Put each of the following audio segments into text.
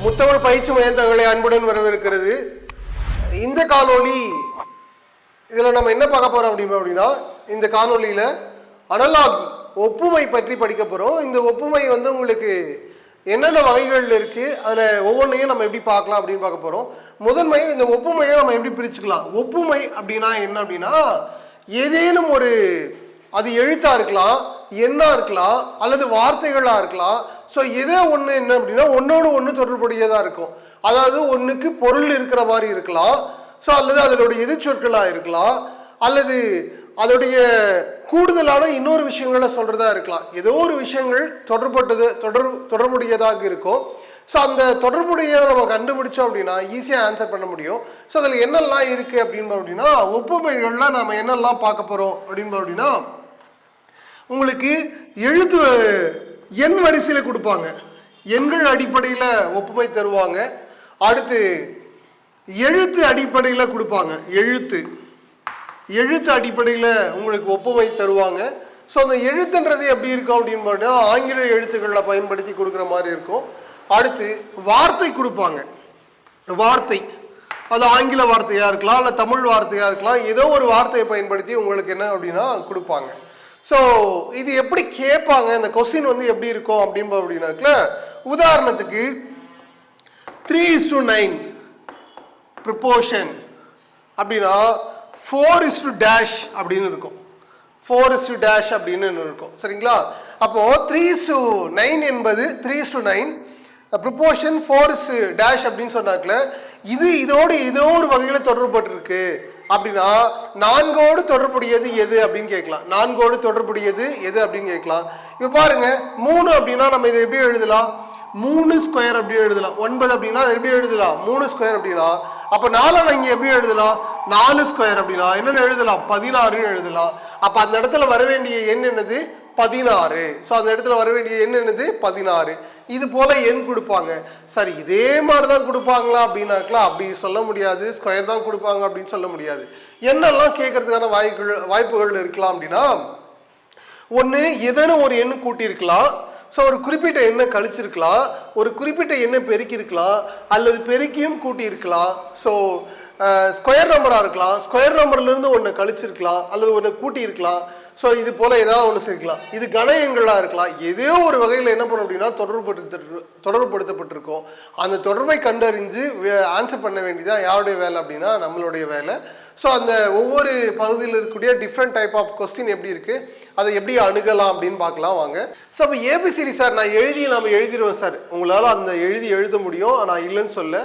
முத்தமிழ் பயிற்சி மையம் தங்களை அன்புடன் வரவேற்கிறது. இந்த காணொளி இதில் நம்ம என்ன பார்க்க போகிறோம் அப்படின்னா, இந்த காணொலியில் அனலாகி ஒப்புமை பற்றி படிக்க போகிறோம். இந்த ஒப்புமை வந்து உங்களுக்கு என்னென்ன வகைகள் இருக்குது, அதில் ஒவ்வொன்றையும் நம்ம எப்படி பார்க்கலாம் அப்படின்னு பார்க்க போகிறோம். முதன்மை இந்த ஒப்புமையை நம்ம எப்படி பிரிச்சுக்கலாம். ஒப்புமை அப்படின்னா என்ன அப்படின்னா, ஏதேனும் ஒரு அது எழுத்தாக இருக்கலாம், எண்ணாக இருக்கலாம், அல்லது வார்த்தைகளாக இருக்கலாம். ஸோ எதோ ஒன்று என்ன அப்படின்னா ஒன்றோடு ஒன்று தொடர்புடையதாக இருக்கும். அதாவது ஒன்றுக்கு பொருள் இருக்கிற மாதிரி இருக்கலாம், ஸோ அல்லது அதனுடைய எதிர்ச்சொற்களாக இருக்கலாம், அல்லது அதோடைய கூடுதலான இன்னொரு விஷயங்களை சொல்கிறதா இருக்கலாம். ஏதோ ஒரு விஷயங்கள் தொடர்புடையதாக இருக்கும். ஸோ அந்த தொடர்புடையதை நம்ம கண்டுபிடிச்சோம் அப்படின்னா ஈஸியாக ஆன்சர் பண்ண முடியும். ஸோ அதில் என்னெல்லாம் இருக்குது அப்படின்னா ஒப்புமைகள்லாம் நம்ம என்னெல்லாம் பார்க்க போகிறோம் அப்படின்னா, உங்களுக்கு எழுத்து எண் வரிசையில் கொடுப்பாங்க, எண்கள் அடிப்படையில் ஒப்புமை தருவாங்க. அடுத்து எழுத்து அடிப்படையில் கொடுப்பாங்க, எழுத்து அடிப்படையில் உங்களுக்கு ஒப்புமை தருவாங்க. ஸோ அந்த எழுத்துன்றது எப்படி இருக்கும் அப்படின்னு பார்த்தீங்கன்னா ஆங்கில எழுத்துக்களில் பயன்படுத்தி கொடுக்குற மாதிரி இருக்கும். அடுத்து வார்த்தை கொடுப்பாங்க, வார்த்தை அது ஆங்கில வார்த்தையாக இருக்கலாம், இல்லை தமிழ் வார்த்தையாக இருக்கலாம், ஏதோ ஒரு வார்த்தையை பயன்படுத்தி உங்களுக்கு என்ன அப்படின்னா கொடுப்பாங்க. ஸோ இது எப்படி கேட்பாங்க, இந்த கொஸ்டின் வந்து எப்படி இருக்கும் அப்படின்னாக்கல, உதாரணத்துக்கு 3:9 ப்ரொபோர்ஷன் அப்படின்னா 4:dash அப்படின்னு இருக்கும், 4:dash அப்படின்னு இருக்கும். சரிங்களா? அப்போ 3:9 என்பது 3:9 ப்ரொபோர்ஷன் 4:dash அப்படின்னு சொன்னாக்கல, இது இதோடு ஏதோ ஒரு வகையில் தொடர்புபட்டிருக்கு அப்படின்னா நான்கோடு தொடர்புடையது எது அப்படின்னு கேட்கலாம். நான்கோடு தொடர்புடையது எது அப்படின்னு கேட்கலாம். இப்போ பாருங்க, 3 அப்படின்னா நம்ம இதை எப்படி எழுதலாம், 3² அப்படி எழுதலாம். 9 அப்படின்னா எப்படி எழுதலாம், 3² அப்படின்னா. அப்போ 4 இங்கே எப்படி எழுதலாம், 4² அப்படின்னா என்னென்னு எழுதலாம், 16 எழுதலாம். அப்போ அந்த இடத்துல வர வேண்டிய எண் என்னது, 16. ஸோ அந்த இடத்துல வர வேண்டிய எண் என்னது, 16. இது போல எண் கொடுப்பாங்க. சரி, இதே மாதிரி தான் கொடுப்பாங்களா அப்படின்னாக்கலாம் அப்படி சொல்ல முடியாது. ஸ்கொயர் தான் கொடுப்பாங்க அப்படின்னு சொல்ல முடியாது. என்னெல்லாம் கேட்கறதுக்கான வாய்ப்புகள் இருக்கலாம் அப்படின்னா, ஒன்று ஏதேனும் ஒரு எண்ணு கூட்டியிருக்கலாம், ஸோ ஒரு குறிப்பிட்ட எண்ணை கழிச்சிருக்கலாம், ஒரு குறிப்பிட்ட எண்ணை பெருக்கியிருக்கலாம், அல்லது பெருக்கியும் கூட்டியிருக்கலாம். ஸோ ஸ்கொயர் நம்பராக இருக்கலாம், ஸ்கொயர் நம்பர்லேருந்து ஒன்று கழிச்சிருக்கலாம், அல்லது ஒன்று கூட்டியிருக்கலாம். ஸோ இது போல் ஏதாவது ஒன்று சேர்க்கலாம். இது கன எண்களாக இருக்கலாம். ஏதோ ஒரு வகையில் என்ன பண்ணணும் அப்படின்னா தொடர்புபடுத்தப்பட்டிருக்கோம். அந்த தொடர்பை கண்டறிஞ்சு ஆன்சர் பண்ண வேண்டியதான் யாருடைய வேலை அப்படின்னா நம்மளுடைய வேலை. ஸோ அந்த ஒவ்வொரு பகுதியில் இருக்கக்கூடிய டிஃப்ரெண்ட் டைப் ஆஃப் கொஸ்டின் எப்படி இருக்குது, அதை எப்படி அணுகலாம் அப்படின்னு பார்க்கலாம் வாங்க. ஸோ அப்போ ஏபிசிடி சார் நான் நம்ம எழுதிடுவேன் சார், உங்களால் அந்த எழுத முடியும், ஆனால் இல்லைன்னு சொல்ல.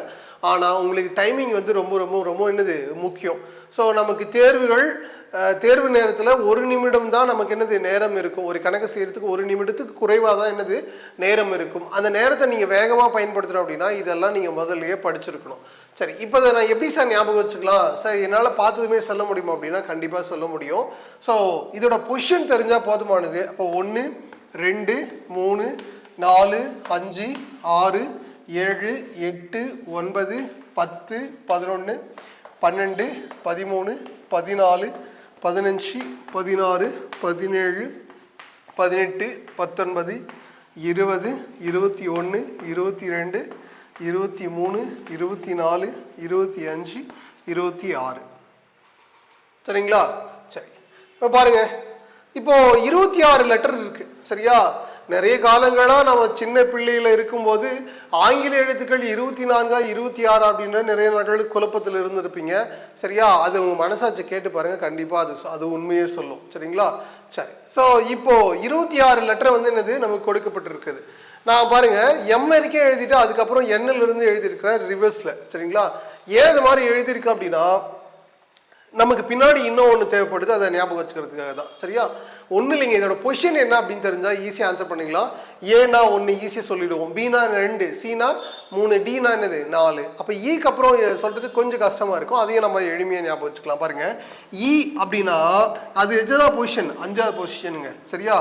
ஆனால் உங்களுக்கு டைமிங் வந்து ரொம்ப ரொம்ப ரொம்ப என்னது முக்கியம். ஸோ நமக்கு தேர்வு நேரத்தில் 1 நிமிடம் தான் நமக்கு என்னது நேரம் இருக்கும். ஒரு கணக்கு செய்யறதுக்கு 1 நிமிடத்துக்கு குறைவாக தான் என்னது நேரம் இருக்கும். அந்த நேரத்தை நீங்கள் வேகமாக பயன்படுத்தணும் அப்படின்னா இதெல்லாம் நீங்கள் முதல்லையே படிச்சிருக்கணும். சரி, இப்போ அதை நான் எப்படி சார் ஞாபகம் வச்சுக்கலாம் சார், என்னால் பார்த்ததுமே சொல்ல முடியுமா அப்படின்னா கண்டிப்பாக சொல்ல முடியும். ஸோ இதோட பொசிஷன் தெரிஞ்சால் போதுமானது. அப்போ 1 2 3 4 5 6 7 8 9 10 11 12 13 14 15 16 17 18 19 20 21 22 23 24 25 26. சரிங்களா? சரி, இப்போ பாருங்க, இப்போ 26 லெட்டர் இருக்கு. சரியா? நிறைய காலங்களாக நம்ம சின்ன பிள்ளையில இருக்கும்போது ஆங்கில எழுத்துக்கள் 24 26 அப்படின்ற நிறைய நாட்கள் குழப்பத்தில் இருந்திருப்பீங்க. சரியா? அது உங்கள் மனசாட்சி கேட்டு பாருங்க, கண்டிப்பாக அது உண்மையே சொல்லும். சரிங்களா? சரி, ஸோ இப்போ 26 லெட்டர் வந்து என்னது நமக்கு கொடுக்கப்பட்டிருக்குது. நான் பாருங்க எம் வரைக்கும் எழுதிட்டு அதுக்கப்புறம் எண்ணில் இருந்து எழுதியிருக்கிறேன் ரிவர்ஸில். சரிங்களா? ஏன் இது மாதிரி எழுதியிருக்கேன் அப்படின்னா நமக்கு பின்னாடி இன்னும் ஒன்று தேவைப்படுது, அதை ஞாபகம் வச்சுக்கிறதுக்காக தான். சரியா? ஒன்றும் இல்லைங்க, இதோட பொசிஷன் என்ன அப்படின்னு தெரிஞ்சால் ஈஸியாக ஆன்சர் பண்ணிக்கலாம். ஏன்னா 1 ஈஸியாக சொல்லிவிடுவோம், பினா 2, சினா 3, டினா என்னது 4. அப்போ ஈக்கு அப்புறம் சொல்கிறது கொஞ்சம் கஷ்டமாக இருக்கும், அதையும் நம்ம எளிமையாக ஞாபகம் வச்சுக்கலாம். பாருங்கள், ஈ அப்படின்னா அது எதுனா பொசிஷன், 5ஆவது பொசிஷனுங்க. சரியா?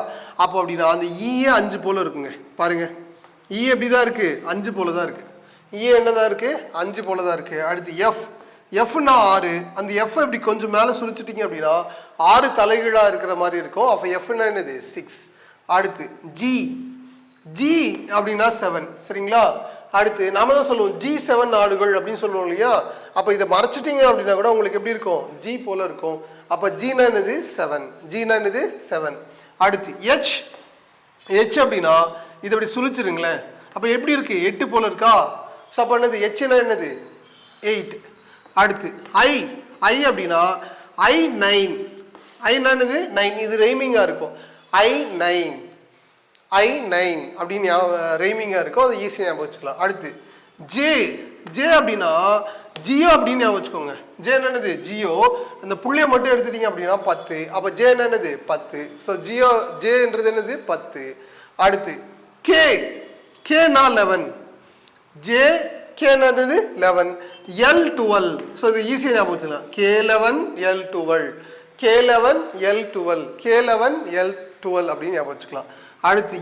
அப்போ அப்படின்னா அந்த ஈயே 5 போல் இருக்குங்க. பாருங்கள், ஈ எப்படி தான் இருக்குது, 5 போல தான் இருக்குது. ஈ என்ன தான் இருக்குது, 5 போல தான் இருக்குது. அடுத்து எஃப்னா 6. அந்த எஃப் இப்படி கொஞ்சம் மேலே சுழிச்சிட்டிங்க அப்படின்னா 6 தலைகீழாக இருக்கிற மாதிரி இருக்கும். அப்போ எஃப்னா என்னது 6. அடுத்து ஜி அப்படின்னா 7. சரிங்களா? அடுத்து நாம தான் சொல்லுவோம் G7 நாடுகள் அப்படின்னு சொல்லுவோம் இல்லையா? அப்போ இதை மறைச்சிட்டீங்க அப்படின்னா கூட உங்களுக்கு எப்படி இருக்கும்? G போல இருக்கும். அப்போ G-னா என்னது? 7. G-னா என்னது? 7. அடுத்து H அப்படின்னா இதை அப்படி சுழிச்சிருங்களேன். அப்போ எப்படி இருக்கு? 8 போல இருக்கா? ஸோ அப்போ என்னது? H-னா என்னது? 8. அடுத்து I அப்படின்னா I9. I-னா என்னது? 9. இது ரைமிங்காக இருக்கும். I9 அப்படின்னு ரைமிங்காக இருக்கும். அது ஈஸியாக ஞாபகம் வச்சுக்கலாம். அடுத்து ஜே அப்படின்னா ஜியோ அப்படின்னு ஞாபகம் வச்சுக்கோங்க. ஜே என்னது? ஜியோ. அந்த புள்ளியை மட்டும் எடுத்துட்டீங்க அப்படின்னா 10. அப்போ ஜே என்னது? 10. ஸோ ஜேன்றது என்னது? 10. அடுத்து கேனா 11. கேனது 11. L12. ஸோ இது ஈஸியாக ஞாபகம் வச்சுக்கலாம். K11 L12 K11 L12 அப்படின்னு ஞாபகம் வச்சுக்கலாம். அடுத்து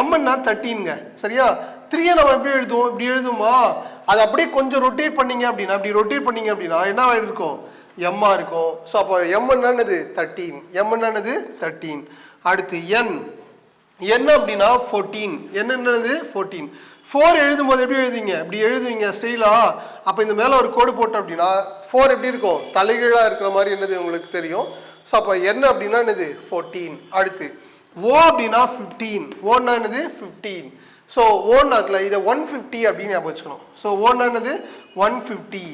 எம்னா 13ங்க. சரியா? 3 நம்ம எப்படி எழுதுவோம்? இப்படி எழுதுமா? அது அப்படியே கொஞ்சம் ரொட்டேட் பண்ணீங்க அப்படின்னா என்ன இருக்கும்? எம்மா இருக்கும். ஸோ அப்போ எம் என்னது? 13. எம் என்னது? 13. அடுத்து என் அப்படின்னா 14. என்னது? 14. 4 எழுதும் போது எப்படி எழுதுவீங்க? இப்படி எழுதுவீங்க ஸ்டைலா. அப்போ இந்த மேலே ஒரு கோடு போட்டோம் அப்படின்னா 4 எப்படி இருக்கும்? தலைகீழாக இருக்கிற மாதிரி என்னது உங்களுக்கு தெரியும். ஸோ அப்போ என்ன அப்படின்னா என்னது? 14. அடுத்து O அப்படின்னா 15. ஓன்னா என்னது? 15. ஸோ ஓன்னாக்கல இதை 150 அப்படின்னு ஞாபகம் வச்சுக்கணும். ஸோ ஓன்னா என்னது? 150.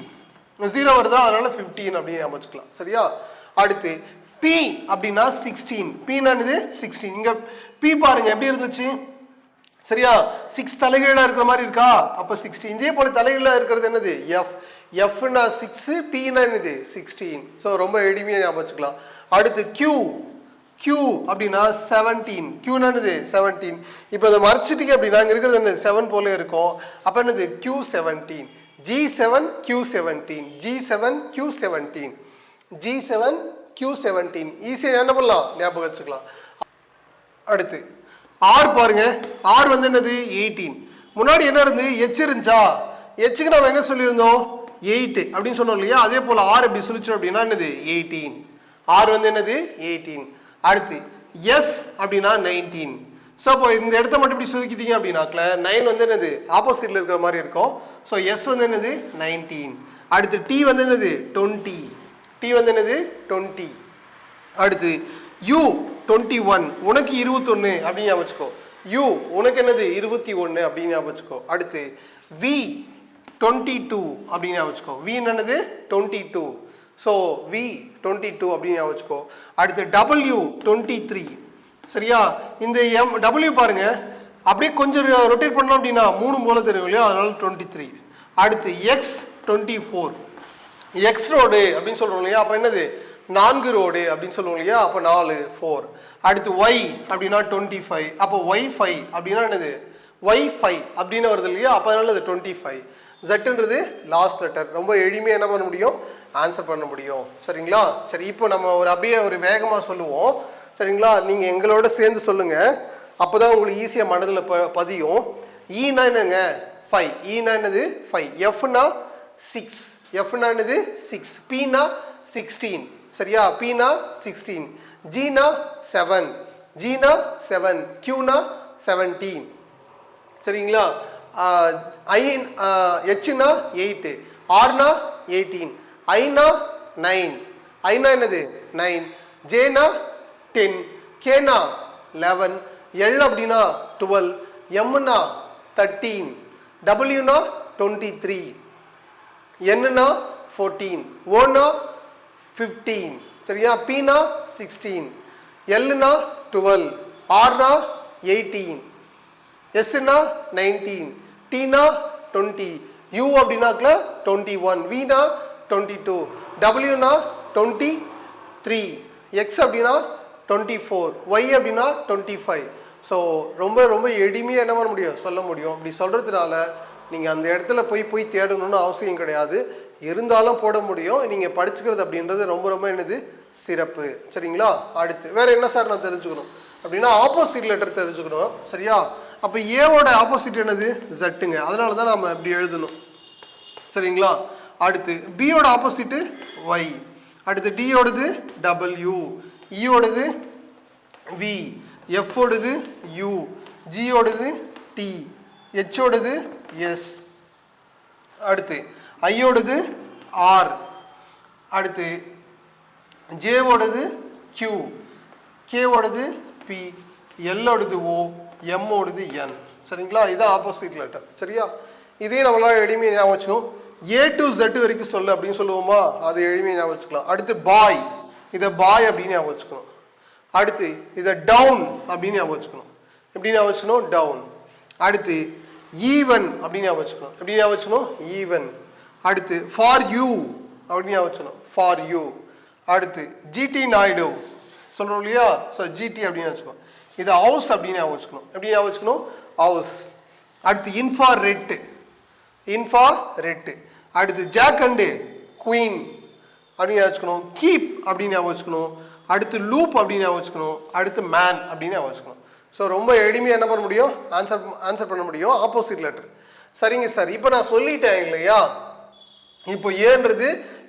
0 வருதா? அதனால 15 அப்படின்னு ஞாபகம் வச்சுக்கலாம். சரியா? அடுத்து P அப்படின்னா 16. Pனா என்னது? 16. இங்க P பாருங்க எப்படி இருந்துச்சு? சரியா? 6 தலைகீழா இருக்கிற மாதிரி இருக்கா? அப்போ 16. இதே போல தலைகீழா இருக்கிறது என்னது? Fனா 6, Pனா என்னது? 16. ஸோ ரொம்ப எளிமையாக ஞாபகம் வச்சுக்கலாம். அடுத்து Q அப்படின்னா 17. Qனா என்னது? 17. இப்போ அதை மறைச்சிட்டீங்க அப்படின்னா இங்கே இருக்கிறது என்ன? 7 போல இருக்கும். அப்போ என்னது? Q17. G7 Q17. ஈஸியாக என்ன பண்ணலாம்? ஞாபகம் வச்சுக்கலாம். அடுத்து R பாருங்க. R வந்து என்னது? 18. முன்னாடி என்ன இருந்து? H இருந்துச்சா? Hக்கு நம்ம என்ன சொல்லியிருந்தோம்? 8 அப்படின்னு சொன்னோம் இல்லையா? அதே போல R எப்படி சொல்லிச்சோம் அப்படின்னா என்னது? 18. R வந்து என்னது? 18. அடுத்து S அப்படின்னா 19. ஸோ அப்போ இந்த இடத்த மட்டும் இப்படி சுருக்கிட்டீங்க அப்படின்னாக்கல 9 வந்து என்னது? ஆப்போசிட்ல இருக்கிற மாதிரி இருக்கும். ஸோ S வந்து என்னது? 19. அடுத்து T வந்து என்னது? 20. T வந்து என்னது? 20. அடுத்து U 21. உனக்கு 21 அப்படின்னு ஞாபகம் வச்சுக்கோ. U உனக்கு என்னது? 21 அப்படின்னு ஞாபகம் வச்சுக்கோ. அடுத்து V 22 அப்படின்னு ஞாபகம் வச்சுக்கோ. V என்னது? 22. ஸோ V 22 அப்படின்னு ஞாபகம் வச்சுக்கோ. அடுத்து W 23. சரியா? இந்த W பாருங்க அப்படியே கொஞ்சம் ரொட்டேட் பண்ணோம் அப்படின்னா 3 போல தெரியும் இல்லையா? அதனால 23. அடுத்து X 24. X ரோடு அப்படின்னு சொல்றோம் இல்லையா? அப்போ என்னது? 4 ரோடு அப்படின்னு சொல்லுவோம் இல்லையா? அப்போ 4 4. அடுத்து Y அப்படின்னா 25. அப்போ Y5 அப்படின்னா என்னது? Y5 அப்படின்னு வருது இல்லையா? அப்போ அதனால அது 25. Zன்றது லாஸ்ட் லெட்டர். ரொம்ப எளிமையாக என்ன பண்ண முடியும்? ஆன்சர் பண்ண முடியும். சரிங்களா? சரி, இப்போ நம்ம அப்படியே ஒரு வேகமாக சொல்லுவோம். சரிங்களா? நீங்கள் எங்களோட சேர்ந்து சொல்லுங்க. அப்போ தான் உங்களுக்கு ஈஸியாக மனதில் பதியும். ஈனா என்னங்க? 5. ஈனா என்னது? 5. எஃப்னா 6. எஃப்னா என்னது? 6. பீனா 16. சரியா? பீனா 16. ஜீனா 7. ஜீனா 7. கியூனா 17. சரிங்களா? ஹெச்னா 8. ஆர்னா 18. ஐனா 9. ஐனா என்னது? 9. ஜேனா 10. கேனா 11. எல் அப்படின்னா 12. எம்னா 13. டபிள்யூனா 23. என்னன்னா 14. ஓனா 15. சரியா? பீனா 16. எல்னா 12. ஆர்னா 18. எஸ்னா 19. டீனா 20. யூ அப்படின்னாக்கல 21. வீனா 22. டபிள்யூனா 23. எக்ஸ் அப்படின்னா 24. ஒய் அப்படின்னா 25. ஸோ ரொம்ப ரொம்ப எளிமையாக என்ன பண்ண முடியும்? சொல்ல முடியும். இப்படி சொல்கிறதுனால நீங்கள் அந்த இடத்துல போய் தேடணும்னு அவசியம் கிடையாது. இருந்தாலும் போட முடியும். நீங்கள் படிச்சுக்கிறது அப்படின்றது ரொம்ப ரொம்ப என்னது? சிறப்பு. சரிங்களா? அடுத்து வேறு என்ன சார் நான் தெரிஞ்சுக்கணும் அப்படின்னா ஆப்போசிட் லெட்டர் தெரிஞ்சுக்கணும். சரியா? அப்போ ஏவோட ஆப்போசிட் என்னது? ஜட்டுங்க. அதனால தான் நம்ம இப்படி எழுதணும். சரிங்களா? அடுத்து பியோட ஆப்போசிட்டு ஒய். அடுத்து டியோடது டபிள்யூ. இயோடது வி. எஃப்ஓடது யூ. ஜியோடது டி. ஹெச்சோடது எஸ். அடுத்து ஐயோடது ஆர். அடுத்து ஜேவோடது கியூ, கேவோடது பி, எல்லோடது ஓ, எம்மோடது என். சரிங்களா? இதுதான் ஆப்போசிட் லெட்டர். சரியா? இதே நம்மளால எளிமையை ஞாபகம் வச்சுக்கணும். ஏ டு Z வரைக்கும் சொல்லு அப்படின்னு சொல்லுவோமா, அது எளிமையை ஞாபகம் வச்சுக்கலாம். அடுத்து பாய், இதை பாய் அப்படின்னு ஞாபகம் வச்சுக்கணும். அடுத்து இதை டவுன் அப்படின்னு ஞாபகம் வச்சுக்கணும். எப்படி ஞாபகம் வச்சுக்கணும்? டவுன். அடுத்து ஈவன் அப்படின்னு ஞாபகம் வச்சுக்கணும். எப்படி ஞாபகம் வச்சுக்கணும்? ஈவன். அடுத்து ஃபார் யூ அப்படின்னு ஞாபகம் வச்சுக்கணும். For you. அடுத்து ஜிடி நாயுடு சொல்கிறோம் இல்லையா, ஸோ ஜிடி அப்படின்னு வச்சுக்கணும். இது ஹவுஸ் அப்படின்னு ஞாபகம் வச்சுக்கணும். எப்படி ஞாபகம் வச்சுக்கணும்? ஹவுஸ். அடுத்து இன்ஃபார் ரெட்டு, இன்ஃபார் ரெட்டு. அடுத்து ஜாக் அண்டு குயின் அப்படின்னு ஞாபகம் வச்சுக்கணும். கீப் அப்படின்னு ஞாபகம் வச்சுக்கணும். அடுத்து லூப் அப்படின்னு ஞாபகம் வச்சுக்கணும். அடுத்து மேன் அப்படின்னு ஞாபகம் வச்சுக்கணும். ஸோ ரொம்ப எளிமையாக என்ன பண்ண முடியும்? ஆன்சர் பண்ண முடியும் ஆப்போசிட் லெட்டர். சரிங்க சார், இப்போ நான் சொல்லிட்டேன் இல்லையா, இப்போ ஏன்றது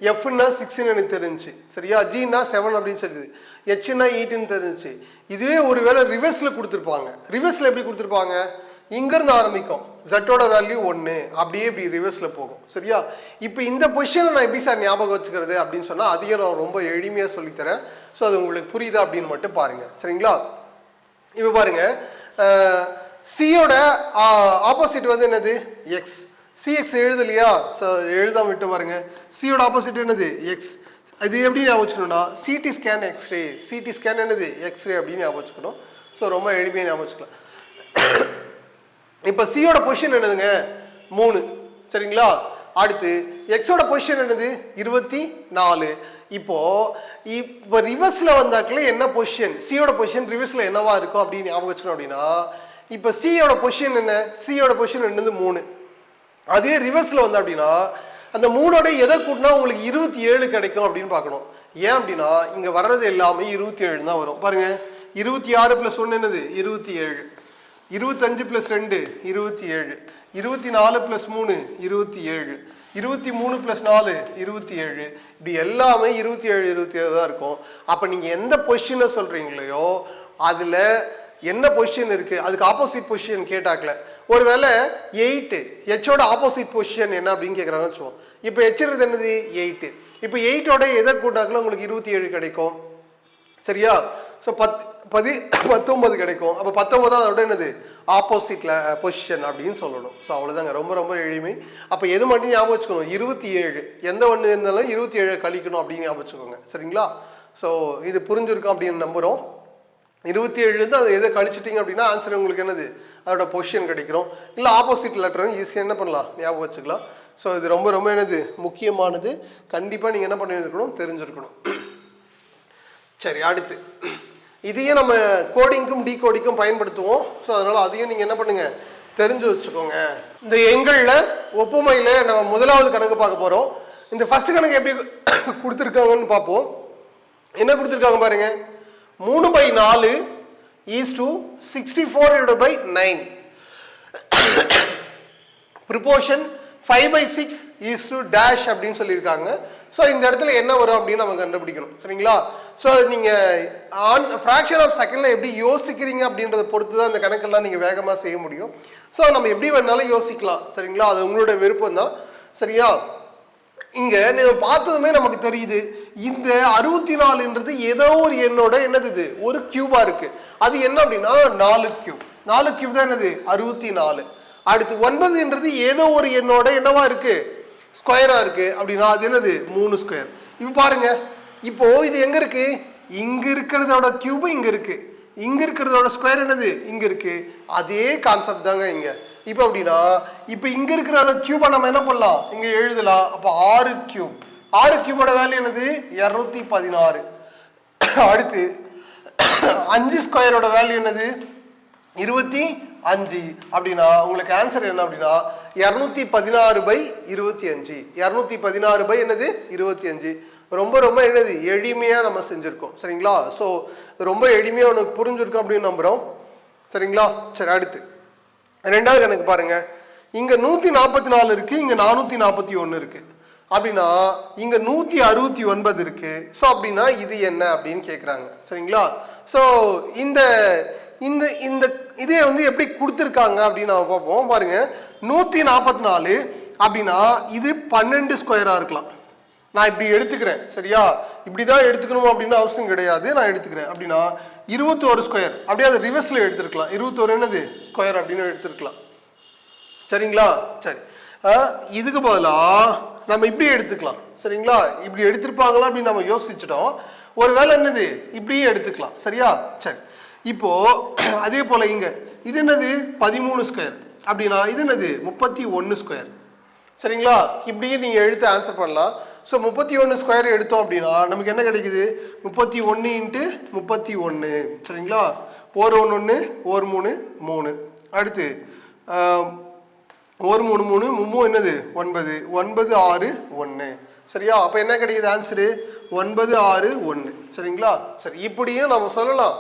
எஃப்னா 6ன்னு எனக்கு தெரிஞ்சு, சரியா? ஜின்னா 7 அப்படின்னு சொல்லுது, ஹெச்னா 8ன்னு தெரிஞ்சு. இதுவே ஒருவேளை ரிவர்ஸில் கொடுத்துருப்பாங்க. ரிவர்ஸில் எப்படி கொடுத்துருப்பாங்க? இங்கேருந்து ஆரம்பிக்கும், ஜட்டோட வேல்யூ 1, அப்படியே இப்படி ரிவர்ஸில் போகும். சரியா? இப்போ இந்த பொசிஷனை நான் எப்படி சார் ஞாபகம் வச்சுக்கிறது அப்படின்னு சொன்னால் அதையும் நான் ரொம்ப எளிமையாக சொல்லித்தரேன். ஸோ அது உங்களுக்கு புரியுதா அப்படின்னு மட்டும் பாருங்கள். சரிங்களா? இப்போ பாருங்க, சியோட ஆப்போசிட் வந்து என்னது? எக்ஸ். சிஎக்ஸ் எழுதலையா? ஸோ எழுதாம விட்டு பாருங்க. சியோட ஆப்போசிட் என்னது? எக்ஸ். இது எப்படி ஞாபகம் வச்சுக்கணும்னா CT scan X ray. CT scan என்னது? எக்ஸ்ரே அப்படின்னு ஞாபகம் வச்சுக்கணும். ஸோ ரொம்ப எளிமையாக ஞாபகம் வச்சுக்கலாம். இப்போ சியோட பொசிஷன் என்னதுங்க? 3. சரிங்களா? அடுத்து எக்ஸோட பொசிஷன் என்னது? 24. இப்போ ரிவர்ஸ்ல வந்தாக்கல என்ன பொசிஷன்? சியோட பொசிஷன் ரிவர்ஸ்ல என்னவா இருக்கும் அப்படின்னு ஞாபகம் வச்சுக்கணும். அப்படின்னா இப்போ சியோட பொசிஷன் என்ன? சியோட பொசிஷன் என்னது? 3. அதே ரிவர்ஸ்ல வந்தா அப்படின்னா அந்த 3ஓட எதை கூட்டினா உங்களுக்கு 27 கிடைக்கும் அப்படின்னு பார்க்கணும். ஏன் அப்படின்னா இங்க வர்றது எல்லாமே 27 தான் வரும். பாருங்க, 26 + 1 என்னது? 27. 25 + 2 27. 24 + 3 27. 23 + 4 27. இப்படி எல்லாமே 27 தான் இருக்கும். அப்ப நீங்க எந்த பொசிஷனை சொல்றீங்களோ அதுல என்ன பொசிஷன் இருக்கு, அதுக்கு ஆப்போசிட் பொசிஷன் கேட்டாக்கல. ஒருவேளை 8 ஹெச்சோட ஆப்போசிட் பொசிஷன் என்ன அப்படின்னு கேட்குறாங்கன்னு வச்சுக்கோம். இப்போ ஹெச் இருக்கிறது என்னது? 8. இப்போ 8ஓட எதை கூட்டாக்கல உங்களுக்கு 27 கிடைக்கும். சரியா? ஸோ 19 கிடைக்கும். அப்போ 19 அதோட என்னது? ஆப்போசிட்ல பொசிஷன் அப்படின்னு சொல்லணும். ஸோ அவ்வளோதாங்க, ரொம்ப ரொம்ப எளிமை. அப்போ எது மட்டும் ஞாபகம் வச்சுக்கணும்? 27. எந்த ஒன்று இருந்தாலும் 27 கழிக்கணும் அப்படின்னு ஞாபகம் வச்சுக்கோங்க. சரிங்களா? ஸோ இது புரிஞ்சிருக்கும் அப்படின்னு நம்புகிறோம். 27 அதை எதை கழிச்சிட்டிங்க அப்படின்னா ஆன்சர் உங்களுக்கு என்னது? அதோட பொசிஷன் கிடைக்கிறோம். இல்லை ஆப்போசிட் லெட்டரும் ஈஸியாக என்ன பண்ணலாம்? ஞாபகம் வச்சுக்கலாம். ஸோ இது ரொம்ப ரொம்ப என்னது? முக்கியமானது. கண்டிப்பாக நீங்கள் என்ன பண்ணியிருக்கணும்? தெரிஞ்சிருக்கணும். சரி, அடுத்து இதையே நம்ம கோடிங்க்கும் டீகோடிங்க்கும் பயன்படுத்துவோம். ஸோ அதனால் அதையும் நீங்கள் என்ன பண்ணுங்கள்? தெரிஞ்சு வச்சுக்கோங்க. இந்த எண்களில் ஒப்புமையில் நம்ம முதலாவது கணக்கு பார்க்க போகிறோம். இந்த ஃபர்ஸ்ட் கணக்கு எப்படி கொடுத்துருக்காங்கன்னு பார்ப்போம். என்ன கொடுத்துருக்காங்க பாருங்க. 3/4 = 64/9. ப்ரிப்போர்ஷன் 5/6 = அப்படின்னு சொல்லியிருக்காங்க. ஸோ இந்த இடத்துல என்ன வரும் அப்படின்னு நம்ம கண்டுபிடிக்கணும். சரிங்களா? ஸோ நீங்கள் ஃப்ராக்ஷன் ஆஃப் செகண்டில் எப்படி யோசிக்கிறீங்க அப்படின்றத பொறுத்து தான் இந்த கணக்கெல்லாம் நீங்கள் வேகமாக செய்ய முடியும். ஸோ நம்ம எப்படி வேணாலும் யோசிக்கலாம். சரிங்களா? அது உங்களோட விருப்பம் தான். சரியா? இங்க நீங்க பார்த்ததுமே நமக்கு தெரியுது, இந்த 64ன்றது ஏதோ ஒரு எண்ணோட என்னது? இது ஒரு கியூபா இருக்கு. அது என்ன அப்படின்னா 4 கியூப். 4 கியூப் தான் என்னது? 64. அடுத்து 9ன்றது ஏதோ ஒரு எண்ணோட என்னவா இருக்கு? ஸ்கொயரா இருக்கு. அப்படின்னா அது என்னது? 3 ஸ்கொயர். இப்போ பாருங்க, இப்போ இது எங்க இருக்கு? இங்க இருக்கிறதோட கியூப் இங்க இருக்கு, இங்க இருக்கிறதோட ஸ்கொயர் என்னது? இங்க இருக்கு. அதே கான்செப்ட் தாங்க இங்க. இப்போ அப்படின்னா இப்போ இங்க இருக்கிற கியூபை நம்ம என்ன பண்ணலாம்? இங்க எழுதலாம். அப்போ 6 கியூப். 6 கியூபோட வேல்யூ என்னது? 216. அடுத்து 5 ஸ்கொயரோட வேல்யூ என்னது? 25. அப்படின்னா உங்களுக்கு ஆன்சர் என்ன அப்படின்னா 216/25. 216 என்னது? 25. ரொம்ப ரொம்ப என்னது? எளிமையா நம்ம செஞ்சிருக்கோம். சரிங்களா? ஸோ ரொம்ப எளிமையா உனக்கு புரிஞ்சிருக்கோம் அப்படின்னு நம்புறோம். சரிங்களா? சரி, அடுத்து ரெண்டாவது கணக்கு பாருங்க. இங்க 144 இருக்கு, இங்க 441 இருக்கு. அப்படின்னா இங்க 169 இருக்கு. ஸோ அப்படின்னா இது என்ன அப்படின்னு கேட்குறாங்க. சரிங்களா? ஸோ இந்த இந்த இந்த இதே வந்து எப்படி கொடுத்துருக்காங்க அப்படின்னு நம்ம பார்ப்போம். பாருங்க 144 அப்படின்னா இது 12 ஸ்கொயரா இருக்கலாம். நான் இப்படி எடுத்துக்கிறேன், சரியா? இப்படிதான் எடுத்துக்கணும் அப்படின்னு அவசியம் கிடையாது. நான் எடுத்துக்கிறேன் அப்படின்னா 21 ஸ்கொயர், அப்படியே அதை ரிவர்ஸ்ல எடுத்துருக்கலாம். 21 என்னது ஸ்கொயர் அப்படின்னு எடுத்துருக்கலாம், சரிங்களா? சரி, இதுக்கு பதிலா நம்ம இப்படி எடுத்துக்கலாம், சரிங்களா? இப்படி எடுத்திருப்பாங்களா அப்படின்னு நம்ம யோசிச்சிட்டோம். ஒருவேளை என்னது இப்படியும் எடுத்துக்கலாம், சரியா? சரி, இப்போ அதே போல இங்க இது என்னது 13 ஸ்கொயர் அப்படின்னா இது என்னது 31 ஸ்கொயர், சரிங்களா? இப்படியே நீங்க எடுத்து ஆன்சர் பண்ணலாம். ஸோ 31 ஸ்கொயர் எடுத்தோம் அப்படின்னா நமக்கு என்ன கிடைக்குது 31 இன்ட்டு 31, சரிங்களா? 1 1 1 1 3 3, அடுத்து 1 3 3 3 என்னது 9 9 6 1, சரியா? அப்போ என்ன கிடைக்குது ஆன்சரு 9 6 1, சரிங்களா? சரி, இப்படியும் நம்ம சொல்லலாம்.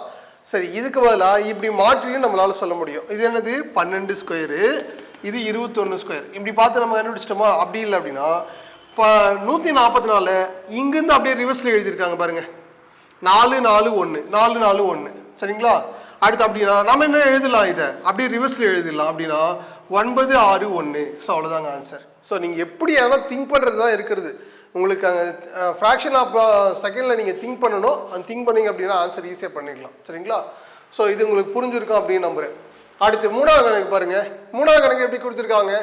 சரி, இதுக்கு பதிலாக இப்படி மாற்றியும் நம்மளால சொல்ல முடியும். இது என்னது 12 ஸ்கொயரு, இது 21 ஸ்கொயர். இப்படி பார்த்து நம்ம கண்டுபிடிச்சிட்டோமா? அப்படி இல்லை அப்படின்னா இப்போ 144 இங்கிருந்து அப்படியே ரிவர்ஸில் எழுதியிருக்காங்க பாருங்க, 4 4 1 4 4 1, சரிங்களா? அடுத்து அப்படின்னா நம்ம என்ன எழுதலாம், இதை அப்படியே ரிவர்ஸில் எழுதிடலாம். அப்படின்னா 9 6 1. ஸோ அவ்வளோதாங்க ஆன்சர். ஸோ நீங்கள் எப்படி ஆனால் திங்க் பண்ணுறது தான் இருக்கிறது. உங்களுக்கு அங்கே ஃப்ராக்ஷன் ஆஃப் செகண்டில் நீங்கள் திங்க் பண்ணணும். அந்த திங்க் பண்ணிங்க அப்படின்னா ஆன்சர் ஈஸியாக பண்ணிக்கலாம், சரிங்களா? ஸோ இது உங்களுக்கு புரிஞ்சிருக்கும் அப்படின்னு நம்புகிறேன். அடுத்து 3ஆவது கணக்கு பாருங்கள். 3ஆவது கணக்கு எப்படி கொடுத்துருக்காங்க,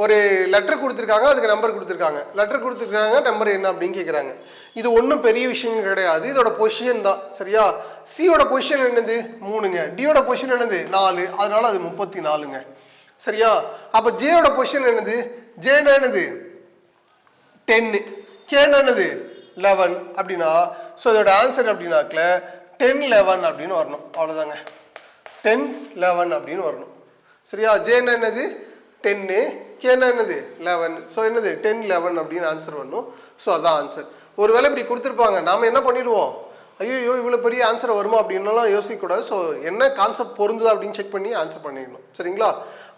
ஒரு லெட்டர் கொடுத்துருக்காங்க, அதுக்கு நம்பர் கொடுத்துருக்காங்க. லெட்டர் கொடுத்துருக்காங்க, நம்பர் என்ன அப்படின்னு கேட்குறாங்க. இது ஒன்றும் பெரிய விஷயம் கிடையாது, இதோட பொசிஷன் தான், சரியா? சியோட பொசிஷன் என்னது 3ங்க, டியோட பொசிஷன் என்னது 4, அதனால அது 34ங்க, சரியா? அப்போ ஜேயோட பொசிஷன் என்னது, ஜேனா என்னது 10, கேனா என்னது 11 அப்படின்னா ஸோ இதோட ஆன்சர் அப்படின்னாக்கல 10 11 அப்படின்னு வரணும். அவ்வளோதாங்க, 10 11 அப்படின்னு வரணும், சரியா? ஜேனா என்னது 10, கேனா என்னது 11, ஸோ என்னது 10 11 அப்படின்னு ஆன்சர் வரணும். ஸோ அதான் ஆன்சர். ஒருவேளை இப்படி கொடுத்துருப்பாங்க, நாம் என்ன பண்ணிடுவோம், ஐயோ இவ்வளோ பெரிய ஆன்சர் வருமா அப்படின்லாம் யோசிக்கக்கூடாது. ஸோ என்ன கான்செப்ட் பொருந்துதா அப்படின்னு செக் பண்ணி ஆன்சர் பண்ணிடணும், சரிங்களா?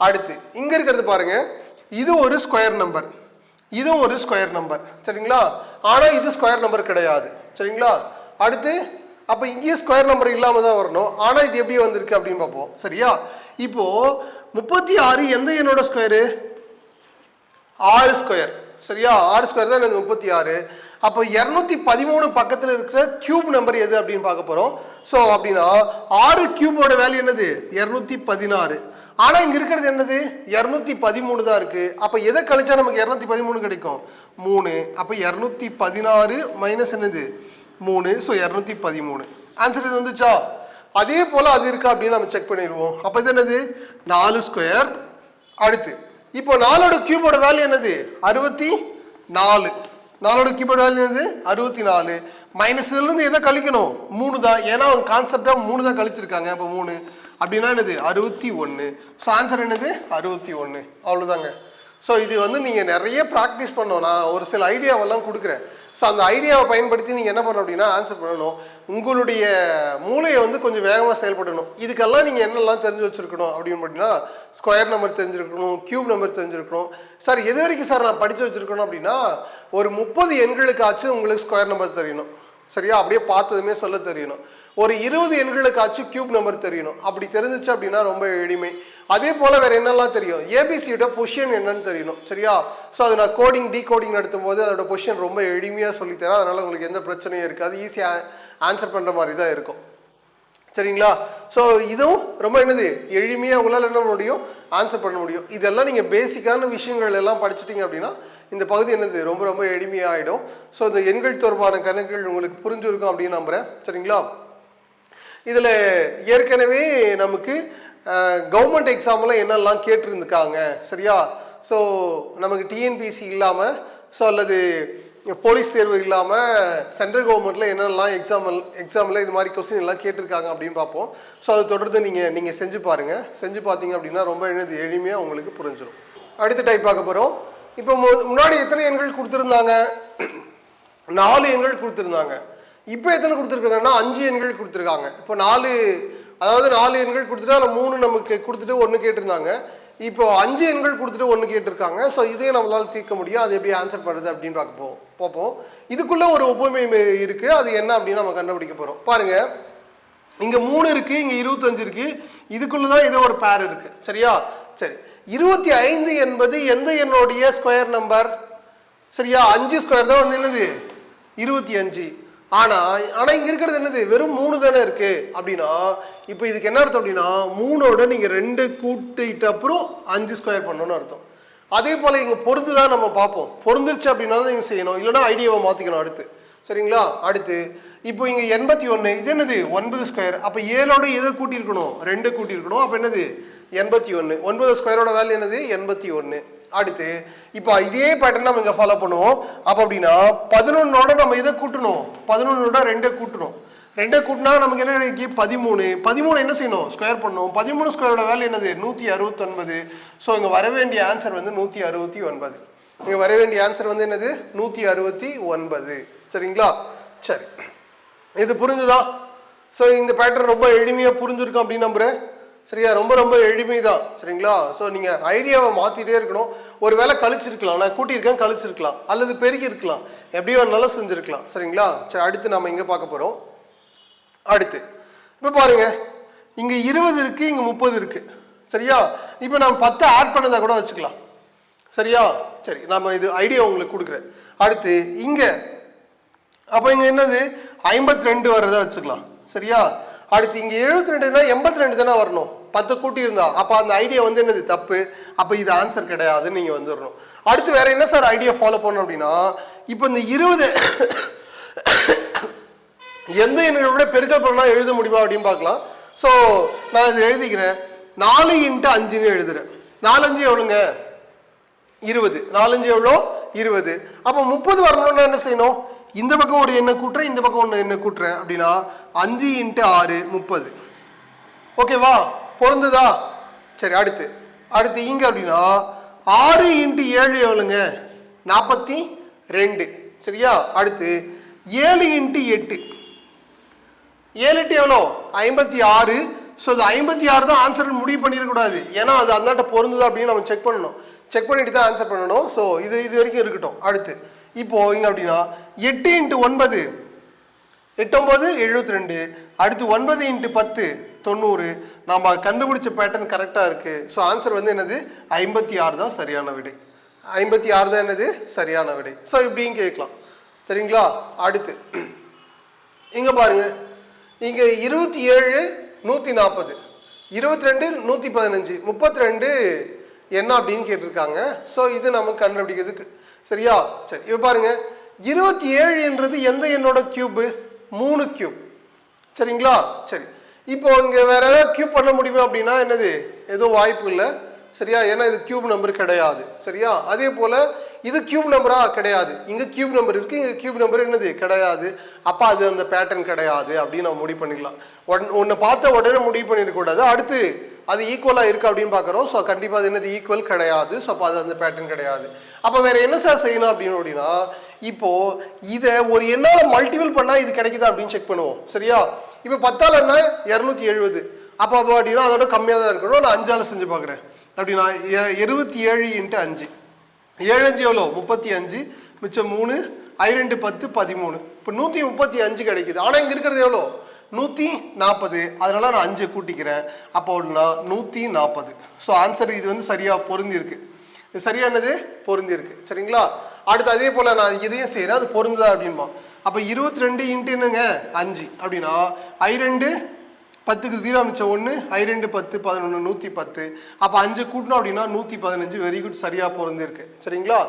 அடுத்து இங்கே இருக்கிறது பாருங்க, இது ஒரு ஸ்கொயர் நம்பர், இது ஒரு ஸ்கொயர் நம்பர், சரிங்களா? ஆனால் இது ஸ்கொயர் நம்பர் கிடையாது, சரிங்களா? அடுத்து அப்போ இங்கேயும் ஸ்கொயர் நம்பர் இல்லாமல் தான் வரணும். ஆனால் இது எப்படி வந்திருக்கு அப்படின்னு பார்ப்போம், சரியா? இப்போ 36 எந்த எண்ணோட ஸ்கொயரு 6 ஸ்கொயர், சரியா? 6 ஸ்கொயர் தான் எனக்கு 36. அப்போ 213 பக்கத்தில் இருக்கிற கியூப் நம்பர் எது அப்படின்னு பார்க்க போகிறோம். ஸோ அப்படின்னா 6 கியூபோட வேல்யூ என்னது 216. ஆனால் இங்கே இருக்கிறது என்னது 213 தான் இருக்குது. அப்போ எதை கழிச்சா நமக்கு 213 கிடைக்கும் 3. அப்போ 216 மைனஸ் என்னது 3, ஸோ 213. ஆன்சர் இது வந்துச்சா? அதே போல் அது இருக்கா அப்படின்னு நம்ம செக் பண்ணிடுவோம். அப்போ இது என்னது 4 ஸ்கொயர். அடுத்து இப்போ 4ஓட கியூபோட வேல்யூ என்னது 64. 4ஓட கியூபோட வேல்யூ என்னது 64. மைனஸ் இதுலேருந்து எதை கழிக்கணும் 3 தான், ஏன்னா அவங்க கான்செப்டாக 3 தான் கழிச்சிருக்காங்க. அப்போ 3 அப்படின்னா என்னது 61. ஸோ ஆன்சர் என்னது 61. அவ்வளோதாங்க. ஸோ இது வந்து நீங்கள் நிறைய ப்ராக்டிஸ் பண்ணணும். நான் ஒரு சில ஐடியாவெல்லாம் கொடுக்குறேன். ஸோ அந்த ஐடியாவை பயன்படுத்தி நீங்கள் என்ன பண்ணணும் அப்படின்னா ஆன்சர் பண்ணணும். உங்களுடைய மூளையை வந்து கொஞ்சம் வேகமாக செயல்படணும். இதுக்கெல்லாம் நீங்கள் என்னெல்லாம் தெரிஞ்சு வச்சுருக்கணும் அப்படின்னு பார்த்தீங்கன்னா ஸ்கொயர் நம்பர் தெரிஞ்சிருக்கணும், கியூப் நம்பர் தெரிஞ்சிருக்கணும். சார் எது வரைக்கும் சார் நான் படித்து வச்சுருக்கணும் அப்படின்னா ஒரு 30 எண்களுக்காச்சும் உங்களுக்கு ஸ்கொயர் நம்பர் தெரியணும், சரியா? அப்படியே பார்த்ததுமே சொல்ல தெரியணும். ஒரு 20 எண்களுக்காச்சும் கியூப் நம்பர் தெரியணும். அப்படி தெரிஞ்சிச்சு அப்படின்னா ரொம்ப எளிமை. அதே போல் வேறு என்னெல்லாம் தெரியும், ஏபிசியோட பொசிஷன் என்னன்னு தெரியணும், சரியா? ஸோ அது நான் கோடிங் டீகோடிங் நடத்தும் போது அதோட பொசிஷன் ரொம்ப எளிமையாக சொல்லித்தரேன். அதனால் உங்களுக்கு எந்த பிரச்சனையும் இருக்காது, ஈஸியாக ஆன்சர் பண்ணுற மாதிரி தான் இருக்கும், சரிங்களா? ஸோ இதுவும் ரொம்ப என்னது எளிமையாக உங்களால் என்ன முடியும் ஆன்சர் பண்ண முடியும். இதெல்லாம் நீங்கள் பேசிக்கான விஷயங்கள் எல்லாம் படிச்சிட்டிங்க அப்படின்னா இந்த பகுதி என்னது ரொம்ப ரொம்ப எளிமையாகிடும். ஸோ இந்த எண்கள் தொடர்பான கணக்குகள் உங்களுக்கு புரிஞ்சிருக்கும் அப்படின்னு நம்புகிறேன், சரிங்களா? இதில் ஏற்கனவே நமக்கு கவர்மெண்ட் எக்ஸாமில் என்னெல்லாம் கேட்டிருந்துருக்காங்க, சரியா? ஸோ நமக்கு டிஎன்பிசி இல்லாமல், ஸோ அல்லது போலீஸ் தேர்வு இல்லாமல் சென்ட்ரல் கவர்மெண்ட்டில் என்னெல்லாம் எக்ஸாமில் இது மாதிரி கொஸ்டின் எல்லாம் கேட்டிருக்காங்க அப்படின்னு பார்ப்போம். ஸோ அதை தொடர்ந்து நீங்கள் செஞ்சு பாருங்கள். செஞ்சு பார்த்தீங்க அப்படின்னா ரொம்ப என்னது எளிமையாக உங்களுக்கு புரிஞ்சிடும். அடுத்த டைப் பார்க்க போகிறோம். இப்போ முன்னாடி எத்தனை எண்கள் கொடுத்துருந்தாங்க 4 எண்கள் கொடுத்துருந்தாங்க. இப்போ எத்தனை கொடுத்துருக்காங்கன்னா 5 எண்கள் கொடுத்துருக்காங்க. இப்போ 4 எண்கள் கொடுத்துட்டு அதில் 3 நமக்கு கொடுத்துட்டு 1 கேட்டிருந்தாங்க. இப்போ 5 எண்கள் கொடுத்துட்டு 1 கேட்டிருக்காங்க. ஸோ இதே நம்மளால் தீர்க்க முடியும். அது எப்படி ஆன்சர் பண்ணுறது அப்படின்னு பார்ப்போம். இதுக்குள்ளே ஒரு ஒப்புமை இருக்குது. அது என்ன அப்படின்னு நம்ம கண்டுபிடிக்க போகிறோம். பாருங்கள், இங்க 3 இருக்கு, இங்க 25 இருக்கு, இதுக்குள்ளதான் ஏதோ ஒரு பேர் இருக்கு. சரியா? சரி, 25 என்பது எந்த எண்ணுடைய ஸ்கொயர் நம்பர்? சரியா? 5 ஸ்கொயர் தான் வந்து என்னது 25. ஆனா இங்க இருக்கிறது என்னது வெறும் 3 தானே இருக்கு. அப்படின்னா இப்போ இதுக்கு என்ன அர்த்தம் அப்படின்னா 3ஓட நீங்க 2 கூட்டிட்டு அப்புறம் 5 ஸ்கொயர் பண்ணணும்னு அர்த்தம். அதே போல இங்க பொருந்துதான் நம்ம பார்ப்போம். பொருந்துருச்சு அப்படின்னா தான் நீங்க செய்யணும், இல்லைன்னா ஐடியாவை மாத்திக்கணும் அடுத்து. சரிங்களா? அடுத்து இப்போ இங்க 81, இது என்னது 9 ஸ்கொயர். அப்ப 7ஓட எதை கூட்டியிருக்கணும்? 2 கூட்டியிருக்கணும். அப்ப என்னது 81. 9 ஸ்கொயரோட வேல்யூ என்னது 81. அடுத்து இப்போ இதே பேட்டர்ன் நம்ம இங்க ஃபாலோ பண்ணுவோம். அப்ப அப்படின்னா 11ஓட நம்ம எதை கூட்டணும்? 11ஓட 2 கூட்டணும். 2 கூட்டினா நமக்கு என்ன கிடைக்கும்? 13. 13 என்ன செய்யணும்? ஸ்கொயர் பண்ணணும். 13 ஸ்கொயரோட வேல்யூ என்னது 169. ஸோ இங்க வர வேண்டிய ஆன்சர் வந்து 169. இங்க வர வேண்டிய ஆன்சர் வந்து என்னது 169. சரிங்களா? சரி, இது புரிஞ்சுதா? ஸோ இந்த பேட்டர்ன் ரொம்ப எளிமையா புரிஞ்சிருக்கும் அப்படின்னு நம்புறேன். சரியா? ரொம்ப ரொம்ப எளிமைதான். சரிங்களா? ஸோ நீங்க ஐடியாவை மாத்திட்டே இருக்கணும். ஒரு வேளை கழிச்சிருக்கலாம், நான் கூட்டியிருக்கேன் கழிச்சிருக்கலாம், அல்லது பெருகி இருக்கலாம், எப்படியோ நல்லா செஞ்சிருக்கலாம். சரிங்களா? சரி, அடுத்து நம்ம இங்க பார்க்க போறோம். அடுத்து இப்போ பாருங்க, இங்க 20 இருக்கு, இங்க 30 இருக்கு. சரியா? இப்போ நம்ம 10 ஆட் பண்ணதா கூட வச்சுக்கலாம். சரியா? சரி, நம்ம இது ஐடியா உங்களுக்கு கொடுக்குறேன். அடுத்து இங்க அப்ப இங்க என்னது 52 வர்றதா வச்சுக்கலாம். சரியா? அடுத்து இங்க 72னா 82 தானே வரணும், 10 கூட்டி இருந்தா. அப்ப அந்த ஐடியா வந்து என்னது தப்பு. அப்ப இது ஆன்சர் கிடையாதுன்னு நீங்க வந்துடணும். அடுத்து வேற என்ன சார் ஐடியா ஃபாலோ பண்ணணும் அப்படின்னா, இப்போ இந்த 20 எந்த எண்ணோட பெருக்கல் பண்ணா எழுத முடியுமா அப்படின்னு பார்க்கலாம். ஸோ நான் இதை எழுதிக்கிறேன். 4 × 5ன்னு எழுதுறேன். 4 5 எவ்வளோங்க 20. 4 5 எவ்வளோ 20. அப்போ 30 வரணும்னா என்ன செய்யணும்? இந்த பக்கம் ஒரு எண்ணை கூட்டுறேன், இந்த பக்கம் ஒன்று எண்ணை கூட்டுறேன். அப்படின்னா 5 × 6 30. ஓகேவா? பொருந்துதா? சரி, அடுத்து இங்க அப்படின்னா 6 × 7 எவ்வளோங்க 42. சரியா? அடுத்து 7 × 8 7 8 எவ்வளோ 56. ஸோ அது 56 தான் ஆன்சர் முடிவு பண்ணிடக்கூடாது. ஏன்னா அது அந்தாட்ட பொருந்துதா அப்படின்னு நம்ம செக் பண்ணணும். செக் பண்ணிட்டு தான் ஆன்சர் பண்ணணும். ஸோ இது வரைக்கும் இருக்கட்டும். அடுத்து இப்போ இங்க அப்படின்னா 8 × 9 8 9 72. அடுத்து 9 × 10 90. நம்ம கண்டுபிடிச்ச பேட்டர்ன் கரெக்டா இருக்கு. ஸோ ஆன்சர் வந்து என்னது 56 தான் சரியான விடை. 56 தான் என்னது சரியான விடை. ஸோ இப்படியும் கேட்கலாம். சரிங்களா? அடுத்து இங்க பாருங்க, இங்க 27 140, 22 115, 32 என்ன அப்படின்னு கேட்டிருக்காங்க. ஸோ இது நமக்கு கண்டுபிடிக்கிறதுக்கு. சரியா? சரி, இப்போ பாருங்க 27 எந்த எண்ணோட கியூப்? 3 கியூப். சரிங்களா? சரி, இப்போ இங்க வேற ஏதாவது கியூப் பண்ண முடியுமா அப்படின்னா என்னது எதுவும் வாய்ப்பு இல்லை. சரியா? ஏன்னா இது கியூப் நம்பர் கிடையாது. சரியா? அதே போல இது கியூப் நம்பரா கிடையாது. இங்க கியூப் நம்பர் இருக்கு, இங்க கியூப் நம்பர் என்னது கிடையாது. அப்ப அது அந்த பேட்டர்ன் கிடையாது அப்படின்னு நம்ம முடிவு பண்ணிக்கலாம். ஒன்னு பார்த்த உடனே முடிவு பண்ணிடக்கூடாது. அடுத்து அது ஈக்குவலா இருக்கு அப்படின்னு பாக்குறோம். ஸோ கண்டிப்பா அது என்னது ஈக்குவல் கிடையாது. ஸோ அப்ப அது அந்த பேட்டர்ன் கிடையாது. அப்ப வேற என்ன சார் செய்யணும் அப்படின்னா, இப்போ இதை ஒரு எண்ணால மல்டிபிள் பண்ணா இது கிடைக்குதா அப்படின்னு செக் பண்ணுவோம். சரியா? இப்போ 10ஆல் என்ன 270. அப்போ அப்படின்னா அதோட கம்மியா தான் இருக்கணும். நான் 5ஆல செஞ்சு பாக்குறேன். அப்படின்னா 27 × 5 7 5 எவ்வளோ 35, மிச்சம் 3, 2 10 13. இப்போ 135 கிடைக்குது. ஆனா இங்க இருக்கிறது எவ்வளோ 140. அதனால நான் 5 கூட்டிக்கிறேன். அப்போ 140. ஸோ ஆன்சர் இது வந்து சரியா பொருந்தி இருக்கு. இது சரியானது பொருந்தி இருக்கு. சரிங்களா? அடுத்து அதே போல நான் இதையும் செய்யறேன், அது பொருந்துதா அப்படின்பா. அப்ப 22 × என்னங்க 5 அப்படின்னா 2 10க்கு 0 மிச்சம் 1, 2 10 11 110. அப்ப 5 கூட்டணும் அப்படின்னா 115. வெரி குட், சரியா பொருந்தி இருக்கு. சரிங்களா?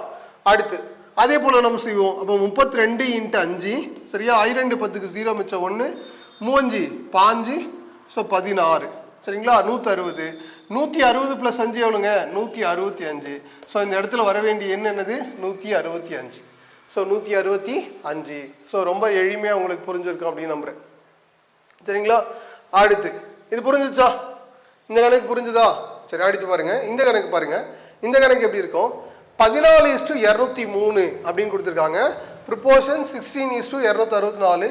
அடுத்து அதே போல நம்ம செய்வோம். அப்போ 32 × 5. சரியா? 2 10க்கு 0 மிச்சம் 1, 3 5 ஸோ 16. சரிங்களா? 160. 160 + 5 எவ்வளோங்க 165. ஸோ இந்த இடத்துல வர வேண்டிய எண் என்னது 165. ஸோ 165. ஸோ ரொம்ப எளிமையா உங்களுக்கு புரிஞ்சிருக்கும் அப்படின்னு நம்புறேன். சரிங்களா? அடுத்து இது புரிஞ்சுச்சா? இந்த கணக்கு புரிஞ்சுதா? சரி, அடுத்து பாருங்க இந்த கணக்கு பாருங்க. இந்த கணக்கு எப்படி இருக்கும்? 14:203 அப்படின்னு கொடுத்துருக்காங்க. ப்ரொபோர்ஷன் 16:264,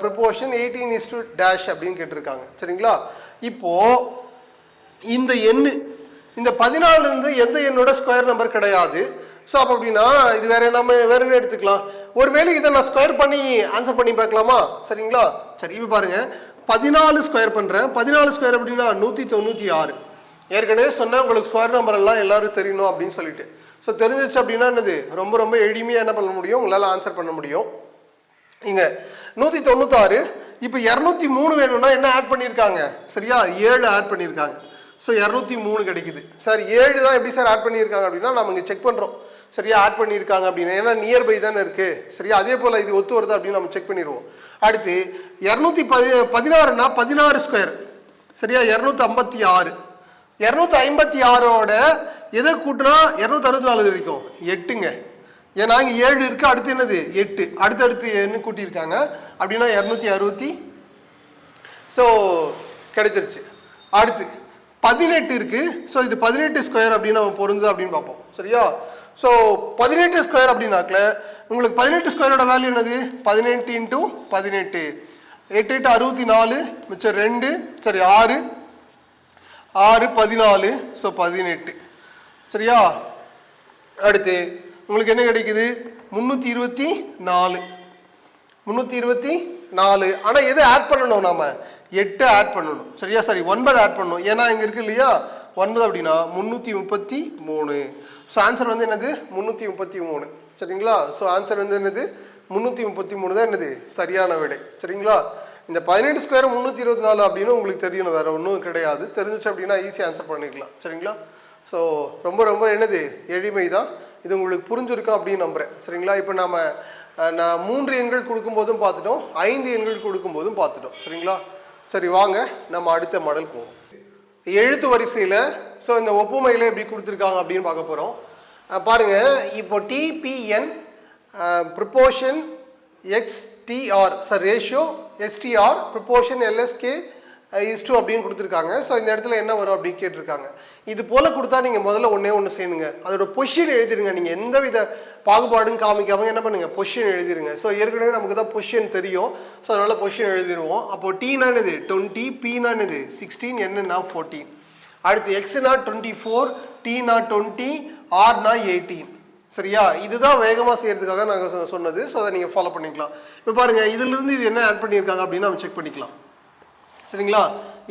ப்ரொபோர்ஷன் 18:- அப்படின்னு கேட்டிருக்காங்க. சரிங்களா? இப்போ இந்த எண்ணு இந்த 14 இருந்து எந்த எண்ணோட ஸ்கொயர் நம்பர் கிடையாது. ஸோ அப்போ அப்படின்னா இது வேற நம்ம வேற என்ன எடுத்துக்கலாம். ஒருவேளை இதை நான் ஸ்கொயர் பண்ணி ஆன்சர் பண்ணி பார்க்கலாமா? சரிங்களா? சரி, இப்போ பாருங்க 14 ஸ்கொயர் பண்ணுறேன். 14 ஸ்கொயர் அப்படின்னா 196. ஏற்கனவே சொன்னால் உங்களுக்கு ஸ்கொயர் நம்பர் எல்லாம் எல்லாரும் தெரியணும் அப்படின்னு சொல்லிட்டு. ஸோ தெரிஞ்சிச்சு அப்படின்னா என்னது ரொம்ப ரொம்ப எளிமையாக என்ன பண்ண முடியும், உங்களால் ஆன்சர் பண்ண முடியும். இங்கே 196. இப்போ 203 வேணும்னா என்ன ஆட் பண்ணியிருக்காங்க, சரியா 7 ஆட் பண்ணியிருக்காங்க. ஸோ 203 கிடைக்குது. சார் 7 தான் எப்படி சார் ஆட் பண்ணியிருக்காங்க அப்படின்னா நம்ம இங்கே செக் பண்ணுறோம், சரியா ஆட் பண்ணியிருக்காங்க அப்படின்னா, ஏன்னா நியர்பை தானே இருக்குது, சரியா அதே போல் இது ஒத்து வருது அப்படின்னு நம்ம செக் பண்ணிடுவோம். அடுத்து 216னா 16 ஸ்கொயர், சரியா 256. 256ஓட எதை கூட்டினா 264 இருக்கும், 8ங்க. ஏன்னா இங்கே 7 இருக்குது, அடுத்து என்னது 8, அடுத்தடுத்து என்ன கூட்டியிருக்காங்க அப்படின்னா 260. ஸோ கிடைச்சிருச்சு. அடுத்து 18 இருக்குது. ஸோ இது 18 ஸ்கொயர் அப்படின்னு நம்ம பொருந்தது அப்படின்னு பார்ப்போம், சரியா. ஸோ 18 ஸ்கொயர் அப்படின்னாக்கல உங்களுக்கு 18 ஸ்கொயரோட வேல்யூ என்னது, 18 × 18, 8 8 64, மிச்சம் 2, சரி 6 6 14, ஸோ 18, சரியா. அடுத்து உங்களுக்கு என்ன கிடைக்குது, 324. 324. ஆனால் எது ஆட் பண்ணணும், நாம 8 ஆட் பண்ணணும், சரியா. சரி 9 ஆட் பண்ணணும், ஏன்னா இங்கே இருக்கு இல்லையா 9 அப்படின்னா 333. ஸோ ஆன்சர் வந்து என்னது 333, சரிங்களா. ஸோ ஆன்சர் வந்து என்னது 333 தான் என்னது சரியான விடை, சரிங்களா. இந்த 18 ஸ்கொயர் 324 அப்படின்னு உங்களுக்கு தெரியணும், வேற ஒன்றும் கிடையாது. தெரிஞ்சிச்சு அப்படின்னா ஈஸியாக ஆன்சர் பண்ணிக்கலாம், சரிங்களா. ஸோ ரொம்ப ரொம்ப என்னது எளிமை தான். இது உங்களுக்கு புரிஞ்சிருக்கும் அப்படின்னு நம்புகிறேன், சரிங்களா. இப்போ நான் 3 எண்கள் கொடுக்கும்போதும் பார்த்துட்டோம், 5 எண்கள் கொடுக்கும்போதும் பார்த்துட்டோம், சரிங்களா. சரி வாங்க நம்ம அடுத்த மாடல் போவோம். எழுத்து வரிசையில் ஸோ இந்த ஒப்புமையில் எப்படி கொடுத்துருக்காங்க அப்படின்னு பார்க்க போகிறோம். பாருங்க, இப்போ TBN proportion XTR sir ratio STR proportion LSK இஸ்2 அப்படின்னு கொடுத்துருக்காங்க. ஸோ இந்த இடத்துல என்ன வரும் அப்படின்னு கேட்டிருக்காங்க. இது போல் கொடுத்தா நீங்கள் முதல்ல ஒன்று செய்யுங்க, அதோட பொசிஷன் எழுதிருங்க. நீங்கள் எந்த வித பாகுபாடும் காமிக்காம என்ன பண்ணுங்க, பொசிஷன் எழுதிருங்க. ஸோ ஏற்கனவே நமக்கு தான் பொசிஷன் தெரியும், ஸோ அதனால பொசிஷன் எழுதிடுவோம். அப்போது டீனா என்னது 20, பீனா என்னது 16, என்னன்னா 14. அடுத்து எக்ஸ்னா 24, டீனா 20, ஆர்னா 18, சரியா. இதுதான் வேகமாக செய்யறதுக்காக நாங்கள் சொன்னது. ஸோ அதை நீங்கள் ஃபாலோ பண்ணிக்கலாம். இப்போ பாருங்க, இதுலேருந்து இது என்ன ஆட் பண்ணியிருக்காங்க அப்படின்னு நம்ம செக் பண்ணிக்கலாம், சரிங்களா.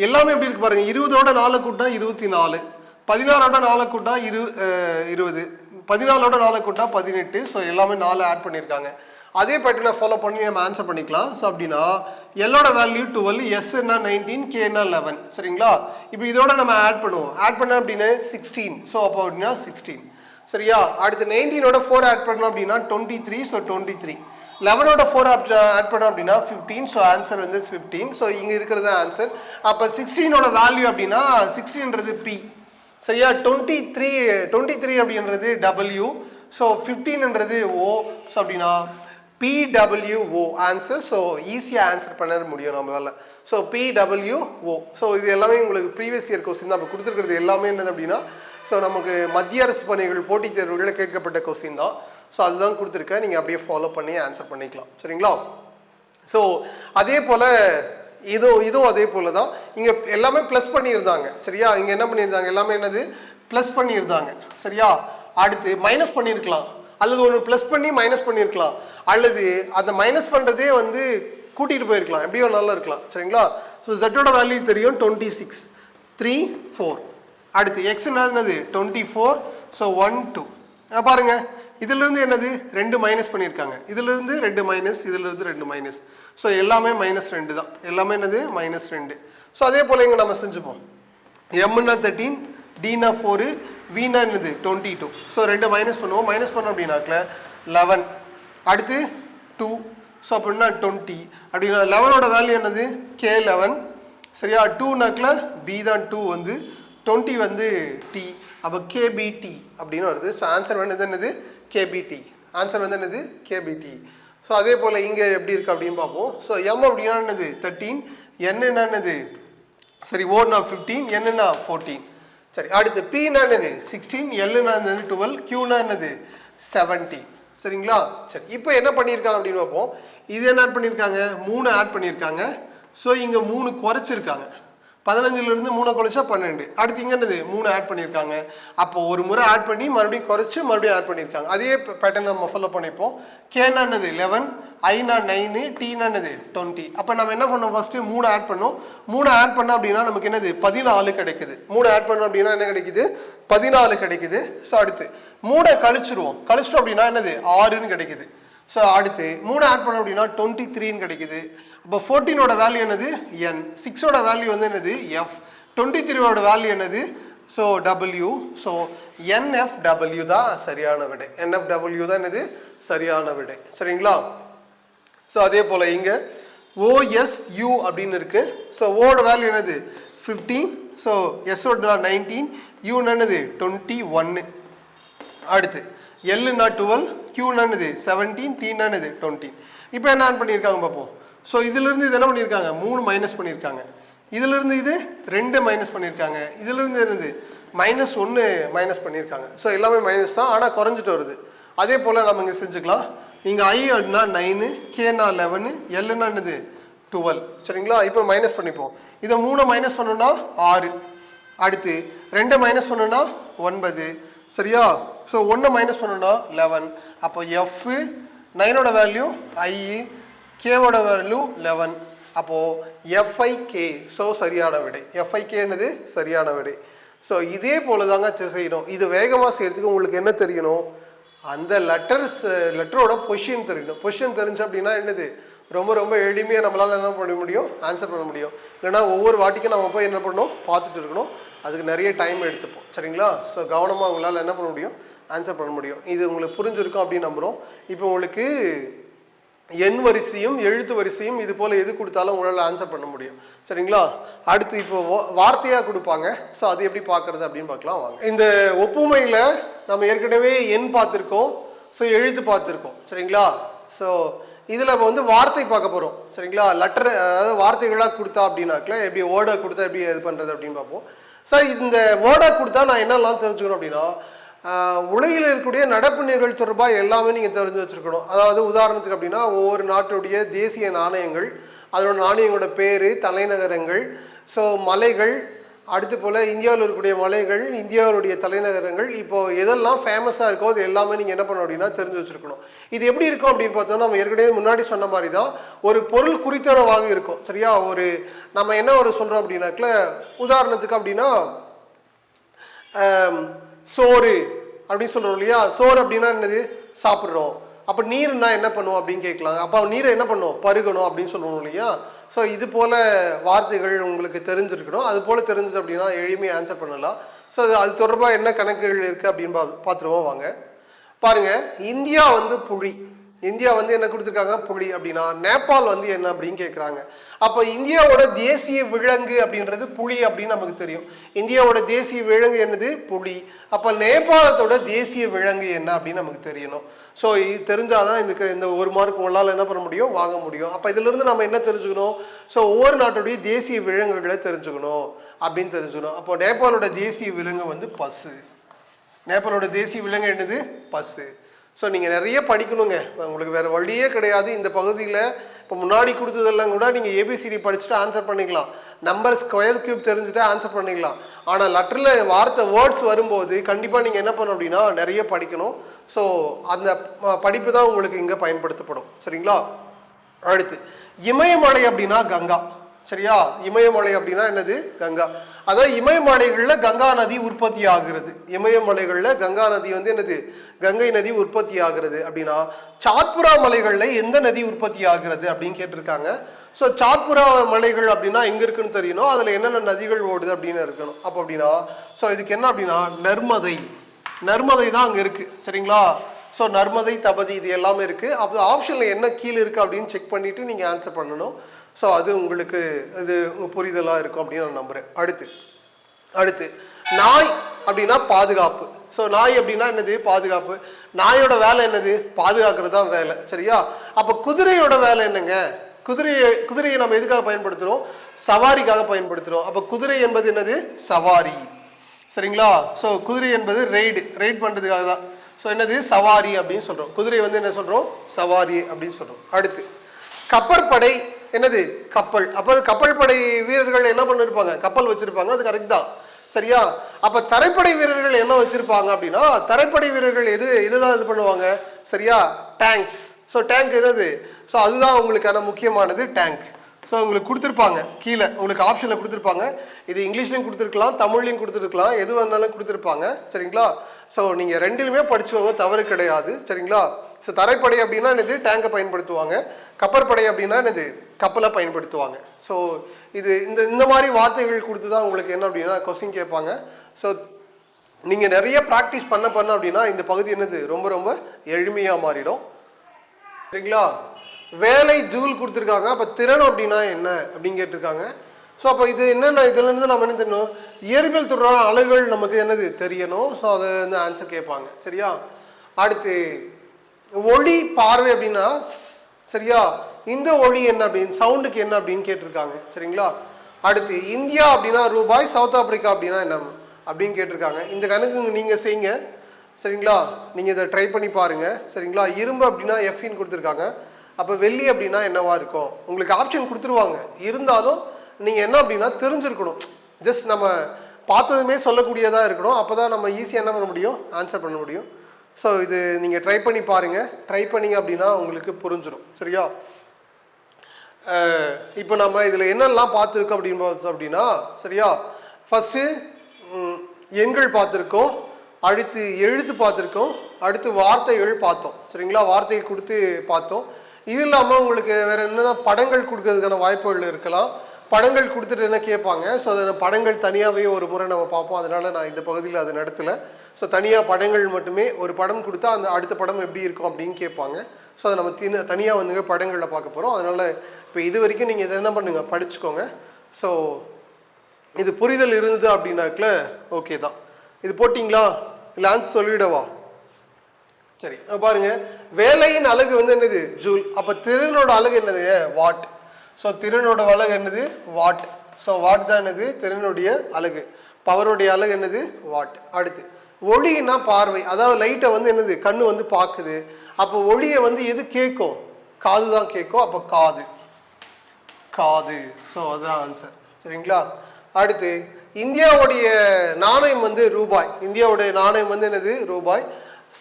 எல்லாமே எப்படி இருக்கு பாருங்க, 20ஓட 4 கூட்டா 24, 16ஓட 4 கூட்டா 20, 14ஓட 4 கூட்டா 18. ஸோ எல்லாமே 4 ஆட் பண்ணியிருக்காங்க. அதே பேட்டர்னை ஃபாலோ பண்ணி நம்ம ஆன்சர் பண்ணிக்கலாம். ஸோ அப்படின்னா எல்லோட வேல்யூ 12, எஸ்ன்னா 19, கேன்னா 11, சரிங்களா. இப்போ இதோட நம்ம ஆட் பண்ணுவோம். ஆட் பண்ண அப்படின்னா 16. ஸோ அப்போ அப்படின்னா 16, சரியா. அடுத்து 19ஓட 4 ஆட் பண்ணோம் அப்படின்னா 23. ஸோ 23. 11ஓட 4 ஆட் பண்ணோம் அப்படின்னா 15. ஸோ ஆன்சர் வந்து 15. ஸோ இங்கே இருக்கிறது ஆன்சர். அப்போ 16ஓட வேல்யூ அப்படின்னா 16ன்றது பி, சரியா. 23 அப்படின்றது டபிள்யூ. ஸோ 15ன்றது ஓ. ஸோ அப்படின்னா PWO ஆன்சர். ஸோ ஈஸியாக ஆன்சர் பண்ண முடியும் நம்மளால. So PWO. ஸோ இது எல்லாமே உங்களுக்கு ப்ரீவியஸ் இயர் கொஸ்டின் தான். இப்போ கொடுத்துருக்கிறது எல்லாமே என்னது அப்படின்னா ஸோ நமக்கு மத்திய அரசு பணிகள் போட்டித் தேர்வுகளில் கேட்கப்பட்ட கொஸ்டின் தான். ஸோ அதுதான் கொடுத்துருக்கேன், நீங்கள் அப்படியே ஃபாலோ பண்ணி ஆன்சர் பண்ணிக்கலாம், சரிங்களா. ஸோ அதே போல் இதுவும் அதே போல் தான். இங்கே எல்லாமே ப்ளஸ் பண்ணியிருந்தாங்க, சரியா. இங்கே என்ன பண்ணியிருந்தாங்க, எல்லாமே என்னது ப்ளஸ் பண்ணியிருந்தாங்க, சரியா. அடுத்து மைனஸ் பண்ணியிருக்கலாம், அல்லது ஒன்று ப்ளஸ் பண்ணி மைனஸ் பண்ணியிருக்கலாம், அல்லது அந்த மைனஸ் பண்ணுறதே வந்து கூட்டிகிட்டு போயிருக்கலாம், எப்படியோ நல்லா இருக்கலாம், சரிங்களா. ஸோ ஜெட்டோட வேல்யூ தெரியும் 26, 3, 4. அடுத்து எக்ஸ் என்னது 24. ஸோ 1, 2. பாருங்க, இதிலிருந்து என்னது 2 மைனஸ் பண்ணியிருக்காங்க, இதிலிருந்து 2 மைனஸ், இதிலிருந்து 2 மைனஸ். ஸோ எல்லாமே -2 தான், எல்லாமே என்னது -2. ஸோ அதே போல் இங்கே நம்ம செஞ்சுப்போம். எம்னா 13, டினா 4, வீனா என்னது 22. ஸோ 2 மைனஸ் பண்ணுவோம். மைனஸ் பண்ணோம் அப்படின்னாக்கல 11. அடுத்து 2. ஸோ அப்படின்னா 20. அப்படின்னா 11ஓட வேல்யூ என்னது K11, சரியா. 2நாக்கல பி தான் 2 வந்து 20 வந்து டி. அப்போ KBT அப்படின்னு வருது. ஸோ ஆன்சர் வந்து என்னது KBT. ஆன்சர் வந்து என்னது KBT. ஸோ அதே போல் இங்கே எப்படி இருக்குது அப்படின்னு பார்ப்போம். ஸோ எம் அப்படின்னா என்னது 13, என்னன்னா என்னது சரி ஓன்னா 15, என்னன்னா 14. சரி அடுத்து பின்னா என்னது 16, எல்லுன்னா என்னது 12, கியூனா என்னது 17, சரிங்களா. சரி இப்போ என்ன பண்ணியிருக்காங்க அப்படின்னு பார்ப்போம். இது என்ன ஆட் பண்ணியிருக்காங்க, 3 ஆட் பண்ணியிருக்காங்க. ஸோ இங்கே 3 குறைச்சிருக்காங்க. 15லிருந்து 3 கழிச்சா 12. அடுத்து இங்கே என்னது 3 ஆட் பண்ணியிருக்காங்க. அப்போ ஒரு முறை ஆட் பண்ணி மறுபடியும் குறைச்சி மறுபடியும் ஆட் பண்ணியிருக்காங்க. அதே பேட்டர்ன் நம்ம ஃபாலோ பண்ணிப்போம். கேனா என்னது 11, ஐனா 9, டீனா என்னது 20. அப்போ நம்ம என்ன பண்ணோம், ஃபஸ்ட்டு 3 ஆட் பண்ணோம். 3 ஆட் பண்ணோம் அப்படின்னா நமக்கு என்னது 14 கிடைக்குது. 3 ஆட் பண்ணோம் அப்படின்னா என்ன கிடைக்குது 14 கிடைக்குது. ஸோ அடுத்து 3 கழிச்சிருவோம். கழிச்சிட்டோம் அப்படின்னா என்னது 6ன்னு கிடைக்குது. ஸோ அடுத்து 3 ஆட் பண்ணோம் அப்படின்னா 23ன்னு கிடைக்குது. அப்போ 14ஓட வேல்யூ என்னது என், 6ஓட வேல்யூ வந்து என்னது எஃப், 23ஓட வேல்யூ என்னது ஸோ டபிள்யூ. ஸோ என்எஃப்டபிள்யூ தான் சரியான விடை. என்எஃப்டபிள்யூ தான் என்னது சரியான விடை. சரிங்களா? ஸோ அதே போல் இங்கே ஓஎஸ்யூ அப்படின்னு இருக்கு. ஸோ ஓட வேல்யூ என்னது 15, ஸோ எஸ்ஓட 19, யூன்னு என்னது 21. அடுத்து எல்லுன்னா 12, கியூன்னு என்னது 17, டீன்னா என்னது 20. இப்போ என்ன ஆட் பண்ணியிருக்காங்க பார்ப்போம். ஸோ இதிலிருந்து இது என்ன பண்ணியிருக்காங்க 3 மைனஸ் பண்ணியிருக்காங்க. இதிலிருந்து இது 2 மைனஸ் பண்ணியிருக்காங்க. இதிலிருந்து என்னது -1 மைனஸ் பண்ணியிருக்காங்க. ஸோ எல்லாமே மைனஸ் தான், ஆனால் குறைஞ்சிட்டு வருது. அதே போல் நம்ம இங்கே செஞ்சுக்கலாம். இங்கே ஐ அப்படின்னா 9, கேனா 11, எல்லுன்னா என்னது 12. சரிங்களா? இப்போ மைனஸ் பண்ணிப்போம். இதை 3 மைனஸ் பண்ணோன்னா 6, அடுத்து 2 மைனஸ் பண்ணோன்னா 9. சரியா? ஸோ 1 மைனஸ் பண்ணோன்னா 11. அப்போ எஃப் 9ஓட வேல்யூ ஐ, கேவோட வேல்யூ 11. அப்போது எஃப்ஐகே ஸோ சரியான விடை. எஃப்ஐகே என்னது சரியான விடை. ஸோ இதே போல தாங்க செய்யணும். இது வேகமாக செய்யறதுக்கு உங்களுக்கு என்ன தெரியணும், அந்த லெட்டரோட பொசிஷன் தெரியணும். பொசிஷன் தெரிஞ்சு அப்படின்னா என்னது ரொம்ப ரொம்ப எளிமையாக நம்மளால் என்ன பண்ண முடியும், ஆன்சர் பண்ண முடியும். இல்லைனா ஒவ்வொரு வாட்டிக்கும் நம்ம போய் என்ன பண்ணணும் பார்த்துட்டு இருக்கணும். அதுக்கு நிறைய டைம் எடுத்துப்போம். சரிங்களா? ஸோ கவனமாக உங்களால் என்ன பண்ண முடியும், ஆன்சர் பண்ண முடியும். இது உங்களுக்கு புரிஞ்சிருக்கும் அப்படின்னு நம்புகிறோம். இப்போ உங்களுக்கு எண் வரிசையும் எழுத்து வரிசையும் இது போல் எது கொடுத்தாலும் உங்களால் ஆன்சர் பண்ண முடியும். சரிங்களா? அடுத்து இப்போ வார்த்தையாக கொடுப்பாங்க. ஸோ அது எப்படி பார்க்குறது அப்படின்னு பார்க்கலாம் வாங்க. இந்த ஒப்புமையில் நம்ம ஏற்கனவே எண் பார்த்துருக்கோம், ஸோ எழுத்து பார்த்துருக்கோம். சரிங்களா? ஸோ இதில் வந்து வார்த்தை பார்க்க போகிறோம். சரிங்களா? லெட்டர் அதாவது வார்த்தைகளாக கொடுத்தா அப்படின்னாக்கல எப்படி வேர்டை கொடுத்தா எப்படி இது பண்ணுறது அப்படின்னு பார்ப்போம். சார் இந்த வேர்டை கொடுத்தா நான் என்னெல்லாம் தெரிஞ்சுக்கணும் அப்படின்னா, உலகில் இருக்கக்கூடிய நடப்பு நிகழ்வு தொடர்பாக எல்லாமே நீங்கள் தெரிஞ்சு வச்சுருக்கணும். அதாவது உதாரணத்துக்கு அப்படின்னா ஒவ்வொரு நாட்டுடைய தேசிய நாணயங்கள், அதோட நாணயங்களோட பேர், தலைநகரங்கள், ஸோ மலைகள், அடுத்து போல் இந்தியாவில் இருக்கக்கூடிய மலைகள், இந்தியாவுடைய தலைநகரங்கள், இப்போது எதெல்லாம் ஃபேமஸாக இருக்கோ அது எல்லாமே நீங்கள் என்ன பண்ணணும் அப்படின்னா தெரிஞ்சு வச்சுருக்கணும். இது எப்படி இருக்கும் அப்படின்னு பார்த்தோம்னா, நம்ம ஏற்கனவே முன்னாடி சொன்ன மாதிரி தான் ஒரு பொருள் குறித்தனவாக இருக்கும். சரியா? ஒரு நம்ம என்ன ஒரு சொல்கிறோம் அப்படின்னாக்கல, உதாரணத்துக்கு அப்படின்னா சோறு அப்படின்னு சொல்கிறோம் இல்லையா? சோறு அப்படின்னா என்னது சாப்பிட்றோம். அப்போ நீர்னா என்ன பண்ணுவோம் அப்படின்னு கேட்கலாங்க. அப்போ நீரை என்ன பண்ணுவோம் பருகணும் அப்படின்னு சொல்லுவோம் இல்லையா? ஸோ இது போல் வார்த்தைகள் உங்களுக்கு தெரிஞ்சிருக்கணும். அது போல் தெரிஞ்சது அப்படின்னா எளிமையாக ஆன்சர் பண்ணலாம். ஸோ அது தொடர்பாக என்ன கணக்குகள் இருக்குது அப்படின்னு பார்த்துருவோம் வாங்க. பாருங்கள், இந்தியா வந்து புலி. இந்தியா வந்து என்ன கொடுத்துருக்காங்க புலி அப்படின்னா, நேபாள் வந்து என்ன அப்படின்னு கேட்குறாங்க. அப்போ இந்தியாவோட தேசிய விலங்கு அப்படின்றது புலி அப்படின்னு நமக்கு தெரியும். இந்தியாவோட தேசிய விலங்கு என்னது புலி. அப்போ நேபாளத்தோட தேசிய விலங்கு என்ன அப்படின்னு நமக்கு தெரியணும். ஸோ இது தெரிஞ்சாதான் இந்த 1 மார்க் உங்களால் என்ன பண்ண முடியும், வாங்க முடியும். அப்போ இதிலிருந்து நம்ம என்ன தெரிஞ்சுக்கணும், ஸோ ஒவ்வொரு நாட்டுடைய தேசிய விலங்குகளை தெரிஞ்சுக்கணும் அப்படின்னு தெரிஞ்சுக்கணும். அப்போ நேபாளோட தேசிய விலங்கு வந்து பசு. நேபாளோட தேசிய விலங்கு என்னது பசு. ஸோ நீங்கள் நிறைய படிக்கணுங்க, உங்களுக்கு வேறு வழியே கிடையாது. இந்த பகுதியில் இப்போ முன்னாடி கொடுத்ததெல்லாம் கூட நீங்கள் ஏபிசிடி படிச்சுட்டு ஆன்சர் பண்ணிக்கலாம். நம்பர் ஸ்கொயர் கியூப் தெரிஞ்சுட்டு ஆன்சர் பண்ணிக்கலாம். ஆனால் லெட்டரில் வேர்ட்ஸ் வரும்போது கண்டிப்பாக நீங்கள் என்ன பண்ணணும் அப்படின்னா நிறைய படிக்கணும். ஸோ அந்த படிப்பு தான் உங்களுக்கு இங்கே பயன்படுத்தப்படும். சரிங்களா? அடுத்து இமயமலை அப்படின்னா கங்கா. சரியா? இமயமலை அப்படின்னா என்னது கங்கா. அதாவது இமயமலைகளில் கங்கா நதி உற்பத்தி ஆகிறது. இமயமலைகளில் கங்கா நதி வந்து என்னது கங்கை நதி உற்பத்தி ஆகிறது அப்படின்னா, சாத்புரா மலைகளில் எந்த நதி உற்பத்தி ஆகிறது அப்படின்னு கேட்டிருக்காங்க. ஸோ சாத்புரா மலைகள் அப்படின்னா எங்கே இருக்குன்னு தெரியணும், அதில் என்னென்ன நதிகள் ஓடுது அப்படின்னு இருக்கணும். அப்போ அப்படின்னா ஸோ இதுக்கு என்ன அப்படின்னா நர்மதை தான் அங்கே இருக்குது. சரிங்களா? ஸோ நர்மதை, தபதி இது எல்லாமே இருக்குது. அப்போ ஆப்ஷனில் என்ன கீழே இருக்குது அப்படின்னு செக் பண்ணிவிட்டு நீங்கள் ஆன்சர் பண்ணணும். ஸோ அது உங்களுக்கு இது புரிதலாக இருக்கும் அப்படின்னு நான் நம்புகிறேன். அடுத்து நாய் அப்படின்னா பாதுகாப்பு. ஸோ நாய் அப்படின்னா என்னது பாதுகாப்பு. நாயோட வேலை என்னது பாதுகாக்கிறது தான் வேலை. சரியா? அப்போ குதிரையோட வேலை என்னங்க, குதிரையை நம்ம எதுக்காக பயன்படுத்துகிறோம், சவாரிக்காக பயன்படுத்துகிறோம். அப்போ குதிரை என்பது என்னது சவாரி. சரிங்களா? ஸோ குதிரை என்பது ரைட் பண்ணுறதுக்காக தான். ஸோ என்னது சவாரி அப்படின்னு சொல்கிறோம். குதிரை வந்து என்ன சொல்கிறோம் சவாரி அப்படின்னு சொல்கிறோம். அடுத்து கப்பற்படை என்னது கப்பல். அப்போ கப்பல் படை வீரர்கள் என்ன பண்ணிருப்பாங்க, கப்பல் வச்சிருப்பாங்க, அது கரெக்ட் தான் சரியா. அப்ப தரைப்படை வீரர்கள் என்ன வச்சிருப்பாங்க அப்படின்னா, தரைப்படை வீரர்கள் இதுதான் இது பண்ணுவாங்க சரியா, டேங்க்ஸ். ஸோ டேங்க் என்னது, ஸோ அதுதான் உங்களுக்கான முக்கியமானது டேங்க். ஸோ உங்களுக்கு கொடுத்துருப்பாங்க கீழே உங்களுக்கு ஆப்ஷனில் கொடுத்துருப்பாங்க. இது இங்கிலீஷ்லையும் கொடுத்துருக்கலாம், தமிழ்லையும் கொடுத்துருக்கலாம், எது வேணாலும் கொடுத்துருப்பாங்க சரிங்களா. ஸோ நீங்கள் ரெண்டிலுமே படிச்சுக்கோங்க, தவறு கிடையாது சரிங்களா. ஸோ தரைப்படை அப்படின்னா என்னது, டேங்கை பயன்படுத்துவாங்க. கப்பற்படை அப்படின்னா என்னது, கப்பலை பயன்படுத்துவாங்க. ஸோ இது இந்த மாதிரி வார்த்தைகள் கொடுத்து தான் உங்களுக்கு என்ன அப்படின்னா கொஸ்டின் கேட்பாங்க. ஸோ நீங்கள் நிறைய ப்ராக்டிஸ் பண்ண அப்படின்னா இந்த பகுதி என்னது ரொம்ப ரொம்ப எளிமையாக மாறிடும் சரிங்களா. வேலை ஜூல் கொடுத்துருக்காங்க. அப்போ திறன் அப்படின்னா என்ன அப்படின்னு கேட்டிருக்காங்க. ஸோ அப்போ இது என்னென்ன, இதுலேருந்து நம்ம என்ன தெரியணும், இயற்பியல் தொடர்பான அலகுகள் நமக்கு என்னது தெரியணும். ஸோ அதை வந்து ஆன்சர் கேட்பாங்க சரியா. அடுத்து ஒளி பார்வை அப்படின்னா சரியா, இந்த ஒளி என்ன அப்படின்னு, சவுண்டுக்கு என்ன அப்படின்னு கேட்டிருக்காங்க சரிங்களா. அடுத்து இந்தியா அப்படின்னா ரூபாய், சவுத் ஆப்பிரிக்கா அப்படின்னா என்ன அப்படின்னு கேட்டிருக்காங்க. இந்த கணக்கு நீங்கள் செய்யுங்க சரிங்களா, நீங்கள் இதை ட்ரை பண்ணி பாருங்க சரிங்களா. இரும்பு அப்படின்னா எஃப்இன்னு கொடுத்துருக்காங்க. அப்போ வெள்ளி அப்படின்னா என்னவா இருக்கும், உங்களுக்கு ஆப்ஷன் கொடுத்துருவாங்க, இருந்தாலும் நீங்கள் என்ன அப்படின்னா தெரிஞ்சிருக்கணும். ஜஸ்ட் நம்ம பார்த்ததுமே சொல்லக்கூடியதாக இருக்கணும், அப்போ தான் நம்ம ஈஸியாக என்ன பண்ண முடியும், ஆன்சர் பண்ண முடியும். ஸோ இது நீங்கள் ட்ரை பண்ணி பாருங்கள், ட்ரை பண்ணிங்க அப்படின்னா உங்களுக்கு புரிஞ்சிடும் சரியா. இப்போ நம்ம இதில் என்னெல்லாம் பார்த்துருக்கோம் அப்படின்னு பார்த்தோம் அப்படின்னா சரியா, ஃபஸ்ட்டு எண்கள் பார்த்துருக்கோம், அடுத்து எழுத்து பார்த்துருக்கோம், அடுத்து வார்த்தைகள் பார்த்தோம் சரிங்களா. வார்த்தைகள் கொடுத்து பார்த்தோம். இது இல்லாமல் உங்களுக்கு வேறு என்னென்னா படங்கள் கொடுக்கறதுக்கான வாய்ப்புகள் இருக்கலாம். படங்கள் கொடுத்துட்டு என்ன கேட்பாங்க, ஸோ அதை படங்கள் தனியாகவே ஒரு முறை நம்ம பார்ப்போம். அதனால் நான் இந்த பகுதியில் அதை நடத்தலை. ஸோ தனியாக படங்கள் மட்டுமே, ஒரு படம் கொடுத்தா அந்த அடுத்த படம் எப்படி இருக்கும் அப்படின்னு கேட்பாங்க. ஸோ அதை நம்ம தனியாக வந்து படங்களில் பார்க்க போகிறோம். அதனால் இப்போ இது வரைக்கும் நீங்கள் இதை என்ன பண்ணுங்கள், படிச்சுக்கோங்க. ஸோ இது புரிதல் இருந்தது அப்படின்னாக்கல ஓகே தான். இது போட்டிங்களா, இல்லை ஆன்சர் சொல்லிவிடவா? சரி பாருங்க, வேலையின் அலகு வந்து என்னது ஜூல். அப்போ திறனோட அலகு என்னது வாட். ஸோ திறனோட அலகு என்னது வாட். ஸோ வாட் தான் என்னது திறனுடைய அலகு. பவருடைய அலகு என்னது வாட். அடுத்து ஒளினா பார்வை, அதாவது லைட்டை வந்து என்னது கண்ணு வந்து பார்க்குது. அப்போ ஒளியை வந்து எது கேட்கும், காது தான் கேட்கும். அப்போ காது காது. ஸோ அதுதான் ஆன்சர் சரிங்களா. அடுத்து இந்தியாவுடைய நாணயம் வந்து ரூபாய். இந்தியாவுடைய நாணயம் வந்து என்னது ரூபாய்.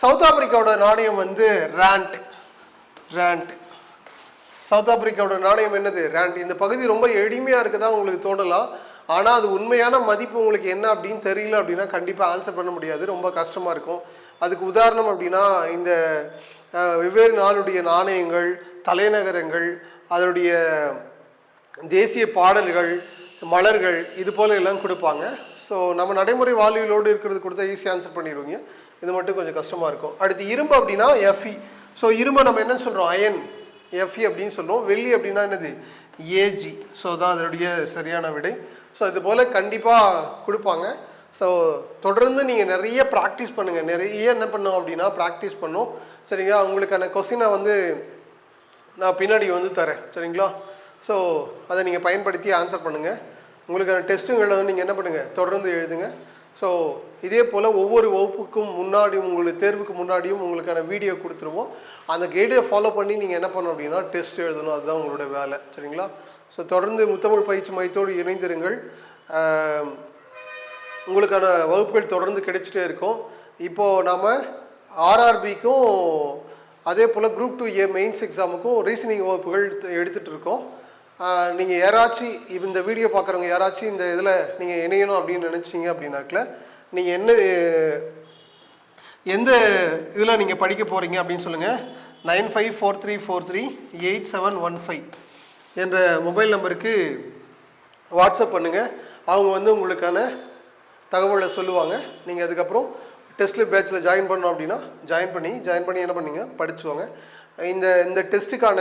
சவுத் ஆப்பிரிக்காவோட நாணயம் வந்து ரேண்ட். ரேண்ட். சவுத் ஆப்பிரிக்காவோட நாணயம் என்னது ரேண்ட். இந்த பகுதி ரொம்ப எளிமையாக இருக்குதா உங்களுக்கு தோணலாம், ஆனால் அது உண்மையான மதிப்பு உங்களுக்கு என்ன அப்படின்னு தெரியல அப்படின்னா கண்டிப்பாக ஆன்சர் பண்ண முடியாது, ரொம்ப கஷ்டமாக இருக்கும். அதுக்கு உதாரணம் அப்படின்னா இந்த வெவ்வேறு நாளுடைய நாணயங்கள், தலைநகரங்கள், அதனுடைய தேசிய பாடல்கள், மலர்கள், இது போல எல்லாம் கொடுப்பாங்க. ஸோ நம்ம நடைமுறை வாழ்வியலோடு இருக்கிறது கொடுத்தா ஈஸியாக ஆன்சர் பண்ணிடுவீங்க. இது மட்டும் கொஞ்சம் கஷ்டமாக இருக்கும். அடுத்து இரும்பு அப்படின்னா எஃப்இ. ஸோ இரும்பை நம்ம என்ன சொல்கிறோம், அயன், எஃப்இ அப்படின்னு சொல்கிறோம். வெள்ளி அப்படின்னா என்னது ஏஜி. ஸோ தான் அதனுடைய சரியான விடை. ஸோ இது போல் கண்டிப்பாக கொடுப்பாங்க. ஸோ தொடர்ந்து நீங்கள் நிறைய ப்ராக்டிஸ் பண்ணுங்கள். நிறைய என்ன பண்ணோம் அப்படின்னா ப்ராக்டிஸ் பண்ணோம் சரிங்களா. உங்களுக்கான கொஸ்டினை வந்து நான் பின்னாடி வந்து தரேன் சரிங்களா. ஸோ அதை நீங்கள் பயன்படுத்தி ஆன்சர் பண்ணுங்கள். உங்களுக்கான டெஸ்ட்டுங்களை வந்து நீங்கள் என்ன பண்ணுங்கள், தொடர்ந்து எழுதுங்க. ஸோ இதே போல் ஒவ்வொரு வகுப்புக்கும் முன்னாடியும், உங்களுக்கு தேர்வுக்கு முன்னாடியும் உங்களுக்கான வீடியோ கொடுத்துருவோம். அந்த கைடை ஃபாலோ பண்ணி நீங்கள் என்ன பண்ணணும் அப்படின்னா டெஸ்ட் எழுதணும், அதுதான் உங்களோட வேலை சரிங்களா. ஸோ தொடர்ந்து முத்தமிழ் பயிற்சி மையத்தோடு இணைந்திருங்கள். உங்களுக்கான வகுப்புகள் தொடர்ந்து கிடைச்சிட்டே இருக்கும். இப்போது நாம் ஆர்ஆர்பிக்கும் அதே போல் குரூப் 2A மெயின்ஸ் எக்ஸாமுக்கும் ரீசனிங் வகுப்புகள் எடுத்துகிட்டு இருக்கோம். நீங்கள் யாராச்சும் இந்த வீடியோ பார்க்குறவங்க யாராச்சும் இந்த இதில் நீங்கள் இணையணும் அப்படின்னு நினச்சிங்க அப்படின்னாக்கல நீங்கள் எந்த இதில் நீங்கள் படிக்க போகிறீங்க அப்படின்னு சொல்லுங்கள். 9543438715 என்ற மொபைல் நம்பருக்கு வாட்ஸ்அப் பண்ணுங்கள். அவங்க வந்து உங்களுக்கான தகவலை சொல்லுவாங்க. நீங்கள் அதுக்கப்புறம் டெஸ்ட்டில் பேட்சில் ஜாயின் பண்ணோம் அப்படின்னா ஜாயின் பண்ணி என்ன பண்ணீங்க படிச்சுவாங்க. இந்த டெஸ்ட்டுக்கான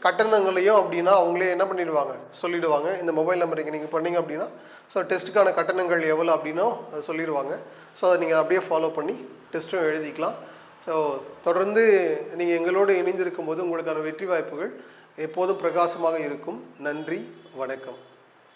கட்டணங்களையும் அப்படின்னா அவங்களே என்ன பண்ணிடுவாங்க சொல்லிவிடுவாங்க. இந்த மொபைல் நம்பருக்கு நீங்கள் பண்ணிங்க அப்படின்னா ஸோ டெஸ்ட்டுக்கான கட்டணங்கள் எவ்வளோ அப்படின்னா அதை சொல்லிடுவாங்க. ஸோ அதை நீங்கள் அப்படியே ஃபாலோ பண்ணி டெஸ்ட்டும் எழுதிக்கலாம். ஸோ தொடர்ந்து நீங்கள் எங்களோடு இணைந்திருக்கும் போது உங்களுக்கான வெற்றி வாய்ப்புகள் எப்போதும் பிரகாசமாக இருக்கும். நன்றி, வணக்கம்.